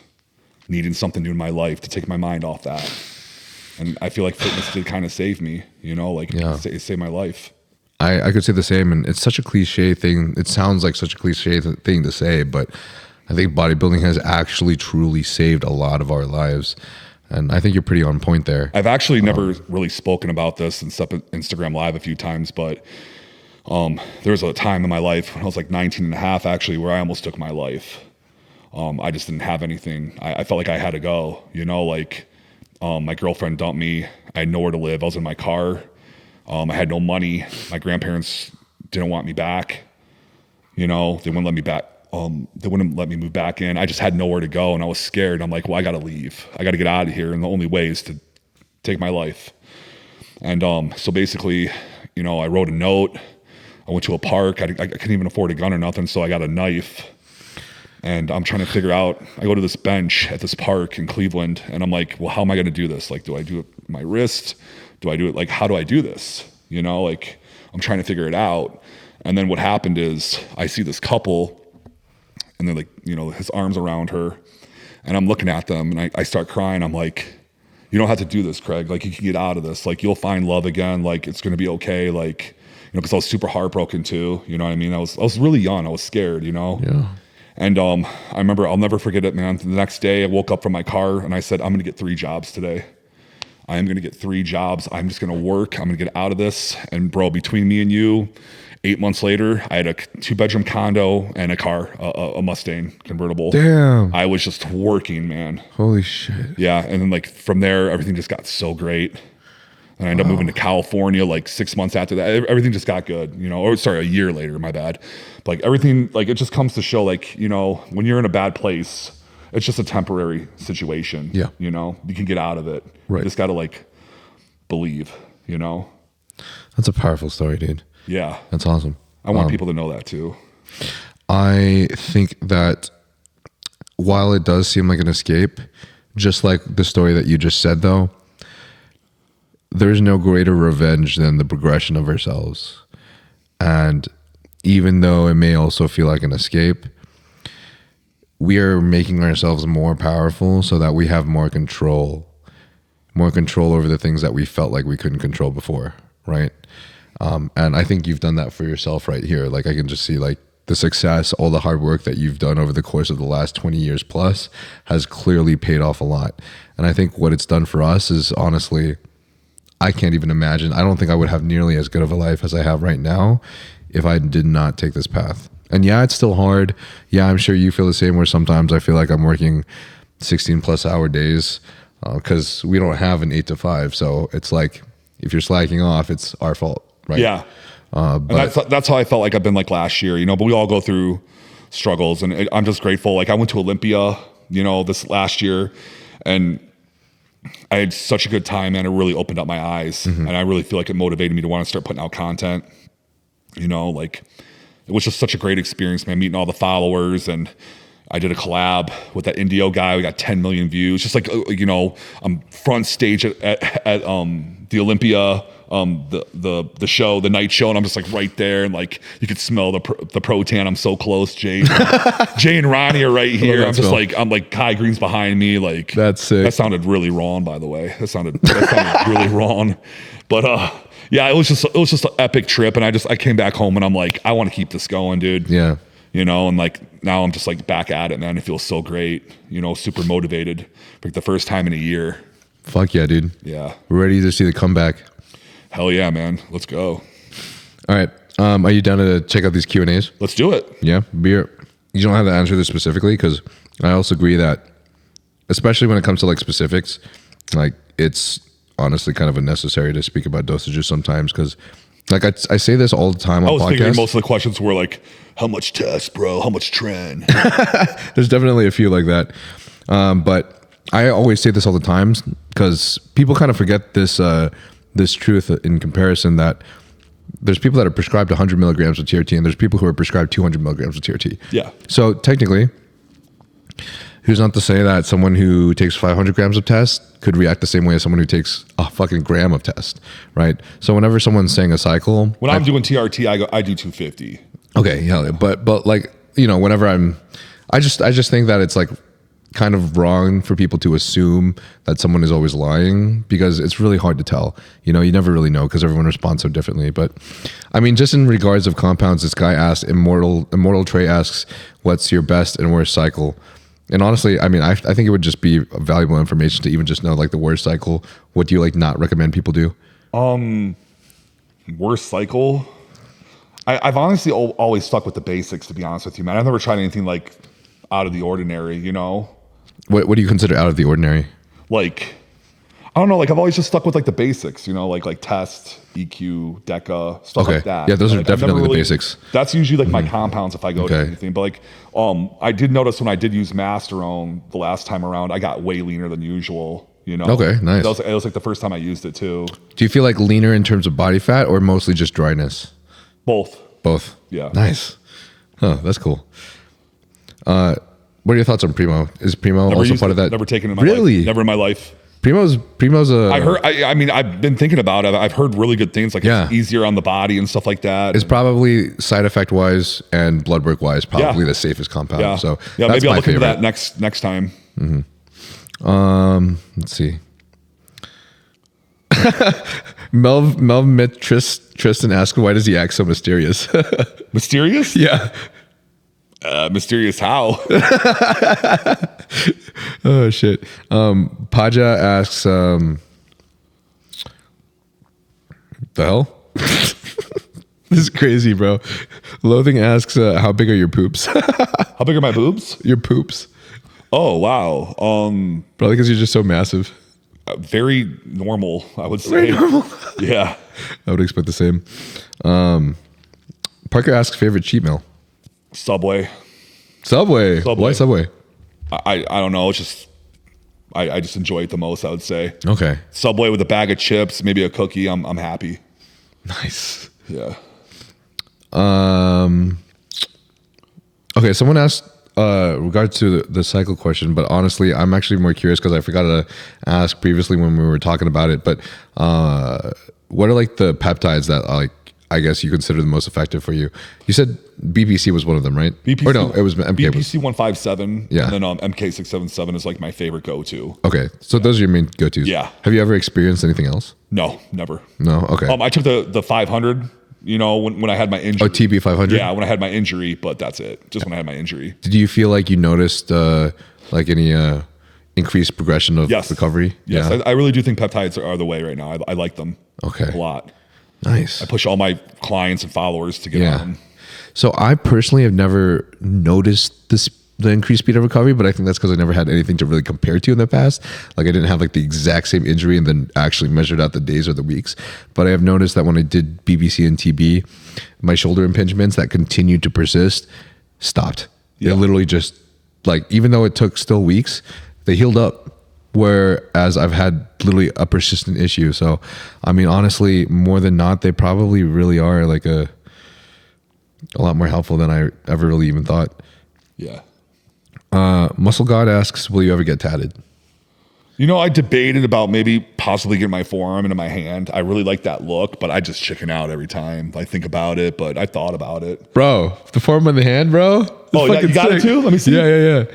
needing something new in my life to take my mind off that. And I feel like fitness did kind of save me, you know, like it saved my life.
I could say the same, and it's such a cliche thing. It sounds like such a cliche thing to say, but I think bodybuilding has actually truly saved a lot of our lives. And I think you're pretty on point there.
I've actually never really spoken about this and stuff at Instagram Live a few times, but there was a time in my life when I was like 19 and a half, actually, where I almost took my life. I just didn't have anything. I felt like I had to go, you know, like my girlfriend dumped me. I had nowhere to live. I was in my car. I had no money. My grandparents didn't want me back. You know, they wouldn't let me back. They wouldn't let me move back in. I just had nowhere to go, and I was scared. I'm like, well, I got to leave. I got to get out of here, and the only way is to take my life. And so basically, you know, I wrote a note. I went to a park. I couldn't even afford a gun or nothing, so I got a knife. And I'm trying to figure out, I go to this bench at this park in Cleveland, and I'm like, well, how am I going to do this? Like, do I do it with my wrist? Do I do it? Like, how do I do this? You know, like, I'm trying to figure it out. And then what happened is I see this couple, and they're like, you know, his arms around her, and I'm looking at them, and I start crying. I'm like, you don't have to do this, Craig. Like, you can get out of this. Like, you'll find love again. Like, it's going to be okay. Like, you know, because I was super heartbroken too. You know what I mean? I was really young. I was scared, you know?
Yeah.
And I remember, I'll never forget it, man. The next day I woke up from my car and I said, I'm going to get 3 jobs today. I am going to get 3 jobs. I'm just going to work. I'm going to get out of this. And bro, between me and you, 8 months later, I had a 2-bedroom condo and a car, a Mustang convertible.
Damn.
I was just working, man.
Holy shit.
Yeah. And then like from there, everything just got so great. And I ended up moving to California like 6 months after that. Everything just got good, you know, or sorry, a year later, my bad. But like everything, like it just comes to show, like, you know, when you're in a bad place, it's just a temporary situation.
Yeah.
You know, you can get out of it.
Right.
You just got to like believe, you know?
That's a powerful story, dude.
Yeah.
That's awesome.
I want people to know that too.
I think that while it does seem like an escape, just like the story that you just said, though, there's no greater revenge than the progression of ourselves. And even though it may also feel like an escape, we are making ourselves more powerful so that we have more control over the things that we felt like we couldn't control before, right? And I think you've done that for yourself right here. Like, I can just see like the success, all the hard work that you've done over the course of the last 20 years plus has clearly paid off a lot. And I think what it's done for us is, honestly, I can't even imagine. I don't think I would have nearly as good of a life as I have right now if I did not take this path. And yeah, it's still hard. Yeah, I'm sure you feel the same, where sometimes I feel like I'm working 16 plus hour days because we don't have an 8 to 5. So it's like, if you're slacking off, it's our fault, right?
Yeah. But and that's how I felt like I've been like last year, you know, but we all go through struggles, and I'm just grateful. Like, I went to Olympia, you know, this last year, and I had such a good time, and it really opened up my eyes. And I really feel like it motivated me to want to start putting out content. You know, like, it was just such a great experience, man, meeting all the followers. And I did a collab with that Indio guy. We got 10 million views. Just like, you know, I'm front stage at the Olympia, the show, the night show, and I'm just like right there, and like you could smell the Pro-Tan. I'm so close. Jay and Ronnie are right here. I'm just like, Kai Green's behind me. Like,
that's sick.
That sounded really wrong, by the way. That sounded really wrong. But yeah, it was just an epic trip, and I came back home, and I'm like, I want to keep this going, dude.
Yeah.
You know, and like now I'm just like back at it, man. It feels so great. You know, super motivated for like the first time in a year.
Fuck yeah, dude.
Yeah.
We're ready to see the comeback.
Hell yeah, man. Let's go.
All right. Are you down to check out these Q&As?
Let's do it.
Yeah. You don't have to answer this specifically, because I also agree that, especially when it comes to like specifics, like it's honestly kind of unnecessary to speak about dosages sometimes, because like I say this all the time on podcasts. I was thinking
most of the questions were like, how much test, bro? How much tren?
There's definitely a few like that. But I always say this all the time, because people kind of forget this truth in comparison, that there's people that are prescribed 100 milligrams of TRT, and there's people who are prescribed 200 milligrams of TRT.
Yeah.
So technically, who's not to say that someone who takes 500 grams of test could react the same way as someone who takes a fucking gram of test, right? So whenever someone's saying a cycle,
when I'm doing TRT, I do 250.
Okay, yeah, but like, you know, whenever I just think that it's like kind of wrong for people to assume that someone is always lying, because it's really hard to tell. You know, you never really know because everyone responds so differently. But I mean, just in regards of compounds, this guy asked, Immortal Trey asks, what's your best and worst cycle? And honestly, I mean, I think it would just be valuable information to even just know like the worst cycle. What do you like not recommend people do?
Worst cycle? I've honestly always stuck with the basics, to be honest with you, man. I've never tried anything like out of the ordinary, you know?
What do you consider out of the ordinary?
Like, I don't know, like I've always just stuck with like the basics, you know, like test, EQ, DECA, stuff like that.
Yeah, those are
like,
definitely the basics.
That's usually like my compounds if I go to anything. But like, I did notice when I did use Masterone the last time around, I got way leaner than usual, you know?
Okay, nice.
It was like the first time I used it too.
Do you feel like leaner in terms of body fat or mostly just dryness?
Both.
Yeah.
Yeah.
Nice. Huh, that's cool. What are your thoughts on Primo? Is Primo also part of that?
Never taken it in my
Really?
life. Never in my life.
Primo's
I heard. I mean, I've been thinking about it. I've heard really good things, like it's easier on the body and stuff like that.
It's probably side effect wise and blood work wise probably the safest compound.
Yeah.
So
yeah,
that's
maybe I'll
my
look
favorite.
into that next time.
Let's see. Melv Tristan asked, why does he act so mysterious?
Mysterious?
Yeah.
Mysterious how?
Oh shit. Paja asks, the hell? This is crazy, bro. Loathing asks, how big are your poops?
How big are my boobs?
Your poops.
Oh wow.
Probably because you're just so massive.
Very normal, I would say.
Very normal.
Yeah.
I would expect the same. Parker asks, favorite cheat meal?
Subway.
Subway. Why Subway?
I don't know. It's just I just enjoy it the most, I would say.
Okay.
Subway with a bag of chips, maybe a cookie. I'm happy.
Nice.
Yeah.
Okay, someone asked regards to the cycle question, but honestly, I'm actually more curious because I forgot to ask previously when we were talking about it. But what are like the peptides that like I guess you consider the most effective for you? You said BPC was one of them, right?
BPC,
or no, it was MK.
BPC 157.
Yeah.
And then MK 677 is like my favorite go-to.
Okay, so those are your main go-tos.
Yeah.
Have you ever experienced anything else?
No, never.
No. Okay.
I took the 500. You know, when I had my injury.
Oh, TB 500.
Yeah, when I had my injury, but that's it. Just when I had my injury.
Did you feel like you noticed like any increased progression of recovery?
Yes,
Yeah.
I really do think peptides are the way right now. I like them.
Okay.
A lot.
Nice.
I push all my clients and followers to get on them.
So I personally have never noticed the increased speed of recovery, but I think that's because I never had anything to really compare to in the past. Like I didn't have like the exact same injury and then actually measured out the days or the weeks. But I have noticed that when I did BBC and TB, my shoulder impingements that continued to persist stopped.
Yeah.
They literally just like, even though it took still weeks, they healed up. Whereas I've had literally a persistent issue. So, I mean, honestly, more than not, they probably really are like a lot more helpful than I ever really even thought.
Yeah.
Muscle God asks, will you ever get tatted?
You know, I debated about maybe possibly getting my forearm into my hand. I really like that look, but I just chicken out every time I think about it, but I thought about it.
Bro, the forearm on the hand, bro?
Oh, yeah, you got it too? Let me see.
Yeah.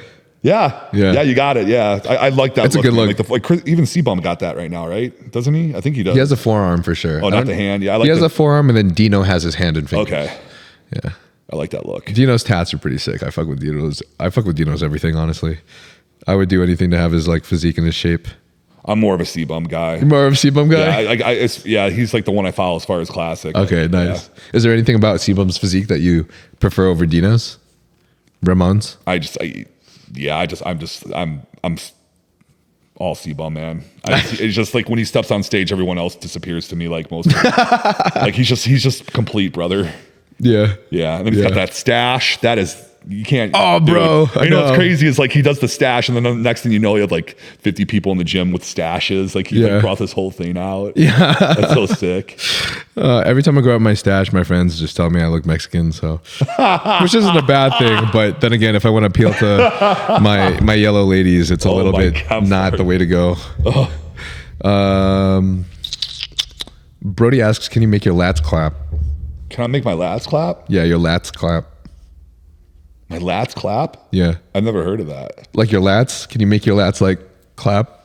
Yeah, you got it. Yeah, I like that.
That's a good look.
Like even C-Bum got that right now, right? Doesn't he? I think he does.
He has a forearm for sure.
Oh, not the hand. Yeah,
he has a forearm, and then Dino has his hand and fingers.
Okay.
Yeah.
I like that look.
Dino's tats are pretty sick. I fuck with Dino's. I fuck with Dino's everything, honestly. I would do anything to have his like physique and his shape.
I'm more of a C-Bum guy.
You're more of a C-Bum guy?
Yeah, he's like the one I follow as far as classic.
Okay, nice.
Yeah.
Is there anything about C-Bum's physique that you prefer over Dino's? Ramon's?
I'm all C-Bum, man. It's just like when he steps on stage, everyone else disappears to me. Like most, like he's just complete, brother.
Yeah.
Yeah, and then he's got that stash. That is, you can't.
Oh, bro.
You know what's crazy is like he does the stash, and then the next thing you know, he had like 50 people in the gym with stashes. Like he like brought this whole thing out. Yeah, that's so sick.
Every time I go out my stash, my friends just tell me I look Mexican, so which isn't a bad thing. But then again, if I want to appeal to my yellow ladies, it's a little bit not the way to go. Brody asks, can you make your lats clap?
Can I make my lats clap?
Yeah, your lats clap.
My lats clap?
Yeah.
I've never heard of that.
Like your lats? Can you make your lats like clap?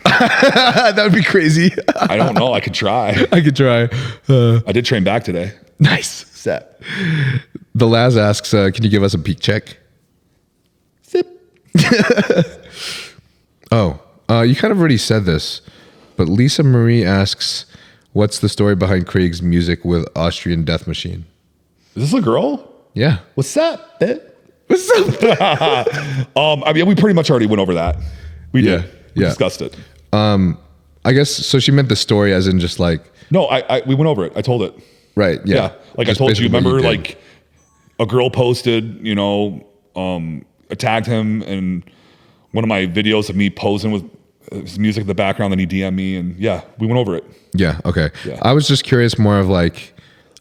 That would be crazy.
I don't know. I could try.
I could try.
I did train back today.
Nice. Set. The Laz asks, can you give us a peak check?
Zip.
Oh, you kind of already said this, but Lisa Marie asks, what's the story behind Craig's music with Austrian Death Machine?
Is this a girl?
Yeah.
What's up, bitch?
What's up?
I mean, we pretty much already went over that. We did. We discussed it.
I guess, so she meant the story as in just like.
No, we went over it. I told it.
Right. Yeah.
Like
Just
I told you,
basically what
remember,
did.
like a girl posted, I tagged him in one of my videos of me posing with his music in the background. Then he DM'd me, and we went over it.
Yeah. Okay.
Yeah.
I was just curious more of like,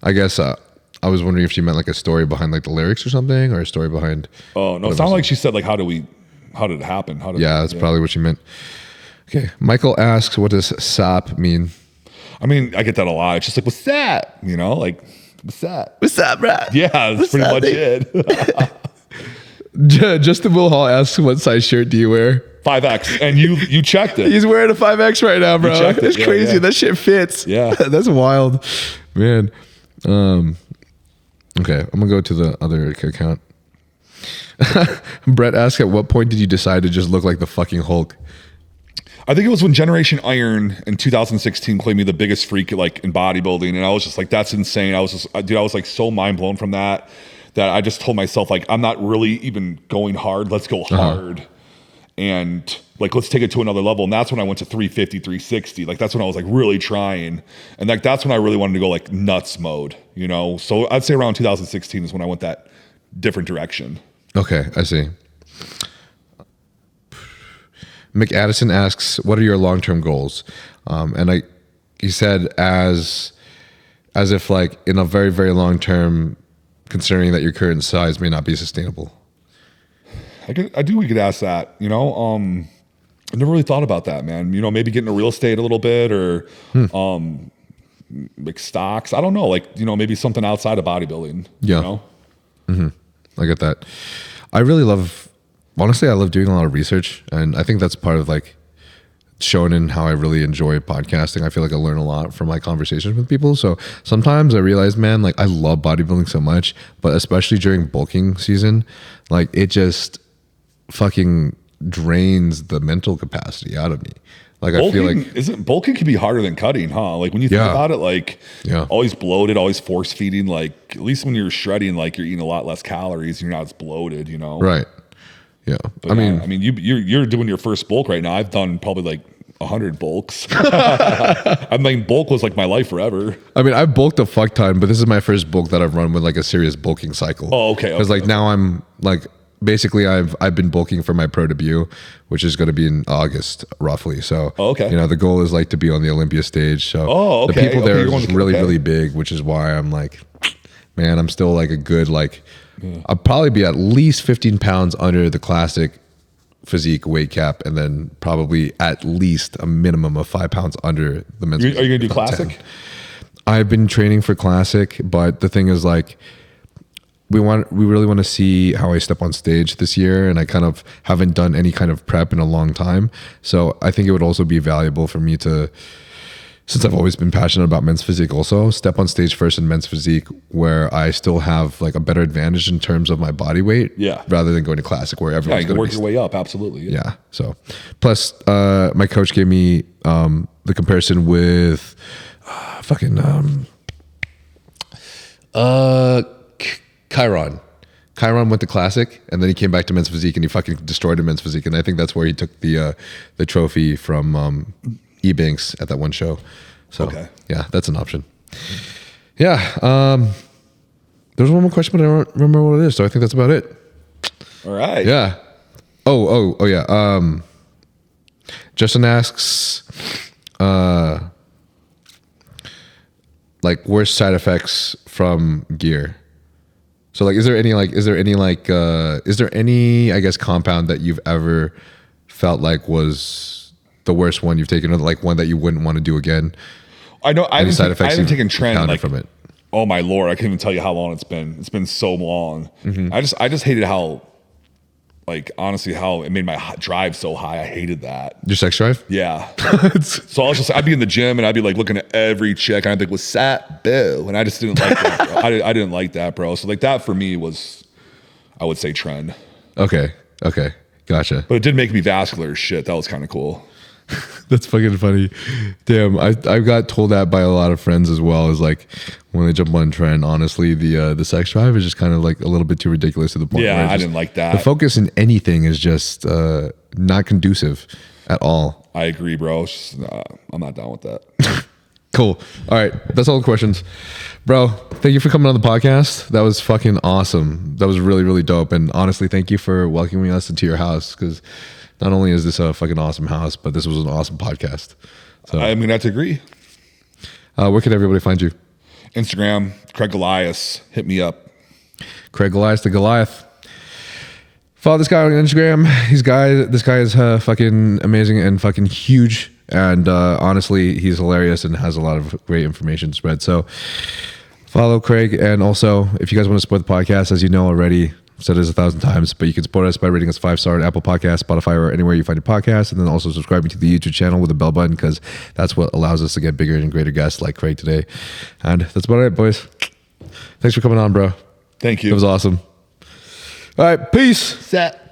I guess, I was wondering if she meant like a story behind like the lyrics or something, or a story behind.
Oh no, it sounded like she said like, how did it happen?
That's probably what she meant. Okay. Michael asks, what does sap mean?
I mean, I get that a lot. It's just like, what's that? Like, what's that?
What's up, bro?
Yeah, that's pretty much it.
Justin Will Hall asks, what size shirt do you wear?
5X, and you checked it.
He's wearing a 5X right now, bro.
checked it.
That's
Yeah,
crazy.
yeah.
That shit fits.
Yeah.
That's wild, man. Okay, I'm gonna go to the other account. Brett asks, at what point did you decide to just look like the fucking Hulk?
I think it was when Generation Iron in 2016 claimed me the biggest freak like in bodybuilding, and I was just like, that's insane. I was like so mind blown from that I just told myself like, I'm not really even going hard. Let's go hard, and like let's take it to another level. And that's when I went to 350, 360. Like that's when I was like really trying, and like that's when I really wanted to go like nuts mode. So I'd say around 2016 is when I went that different direction.
Okay, I see. Mick Addison asks, what are your long-term goals? And he said as if like in a very, very long term, considering that your current size may not be sustainable.
We could ask that, I never really thought about that, man. Maybe get into real estate a little bit or like stocks. I don't know, like, maybe something outside of bodybuilding.
Yeah. I get that. Honestly, I love doing a lot of research, and I think that's part of like showing in how I really enjoy podcasting. I feel like I learn a lot from my conversations with people. So sometimes I realize, man, like I love bodybuilding so much, but especially during bulking season, like it just fucking drains the mental capacity out of me. Like I feel like
bulking can be harder than cutting, huh? Like when you think about it, like always bloated, always force feeding. Like at least when you're shredding, like you're eating a lot less calories. You're not as bloated,
Right. Yeah.
But I mean, you're doing your first bulk right now. I've done probably like 100 bulks. I mean, bulk was like my life forever.
I mean, I've bulked a fuck ton, but this is my first bulk that I've run with like a serious bulking cycle.
Oh, okay.
Because like now I'm like, basically I've been bulking for my pro debut, which is going to be in August roughly. So, the goal is like to be on the Olympia stage. So the people there are really, really big, which is why I'm like, man, I'm still like a good, like, I'll probably be at least 15 pounds under the classic physique weight cap, and then probably at least a minimum of 5 pounds under the men's.
Are you going to do classic?
10. I've been training for classic, but the thing is like, we really want to see how I step on stage this year, and I kind of haven't done any kind of prep in a long time. So I think it would also be valuable for me to, since I've always been passionate about men's physique, also step on stage first in men's physique where I still have like a better advantage in terms of my body weight, rather than going to classic where everyone's
you can work your way up. Absolutely.
Yeah. So plus my coach gave me the comparison with Chiron. Chiron went to classic, and then he came back to men's physique, and he fucking destroyed a men's physique. And I think that's where he took the trophy from E-Banks at that one show. So yeah, that's an option. Yeah. There's one more question, but I don't remember what it is. So I think that's about it.
All right.
Yeah. Oh yeah. Justin asks, like worst side effects from gear. So like, is there any, I guess, compound that you've ever felt like was the worst one you've taken, or like one that you wouldn't want to do again?
I know I haven't taken trend
like
like
from it.
Oh my Lord, I can't even tell you how long it's been. It's been so long. I just hated how, like, honestly, how it made my drive so high. I hated that.
Your sex drive?
Yeah. So I'd be in the gym and I'd be like looking at every chick and I'd be like, what's that, boo? And I just didn't like that, bro. I didn't like that, bro. So like that for me was, I would say, trend.
Okay. Gotcha.
But it did make me vascular as shit. That was kind of cool.
That's fucking funny. Damn, I got told that by a lot of friends as well. Is like when they jump on trend, honestly, the sex drive is just kind of like a little bit too ridiculous to the point.
Yeah,
where
I didn't like that.
The focus in anything is just not conducive at all.
I agree, bro. It's just, I'm not down with that.
Cool. All right, that's all the questions, bro. Thank you for coming on the podcast. That was fucking awesome. That was really, really dope. And honestly, thank you for welcoming us into your house, because not only is this a fucking awesome house, but this was an awesome podcast. So
I mean, that's agree.
where can everybody find you?
Instagram, Craig Golias. Hit me up.
Craig Golias, the Goliath. Follow this guy on Instagram. This guy is fucking amazing and fucking huge. And honestly, he's hilarious and has a lot of great information spread. So follow Craig. And also, if you guys want to support the podcast, as you know already, I've said this 1,000 times, but you can support us by rating us 5-star at Apple Podcasts, Spotify, or anywhere you find your podcast. And then also subscribing to the YouTube channel with the bell button, because that's what allows us to get bigger and greater guests like Craig today. And that's about it, boys. Thanks for coming on, bro.
Thank you.
It was awesome. All right, peace.
Set.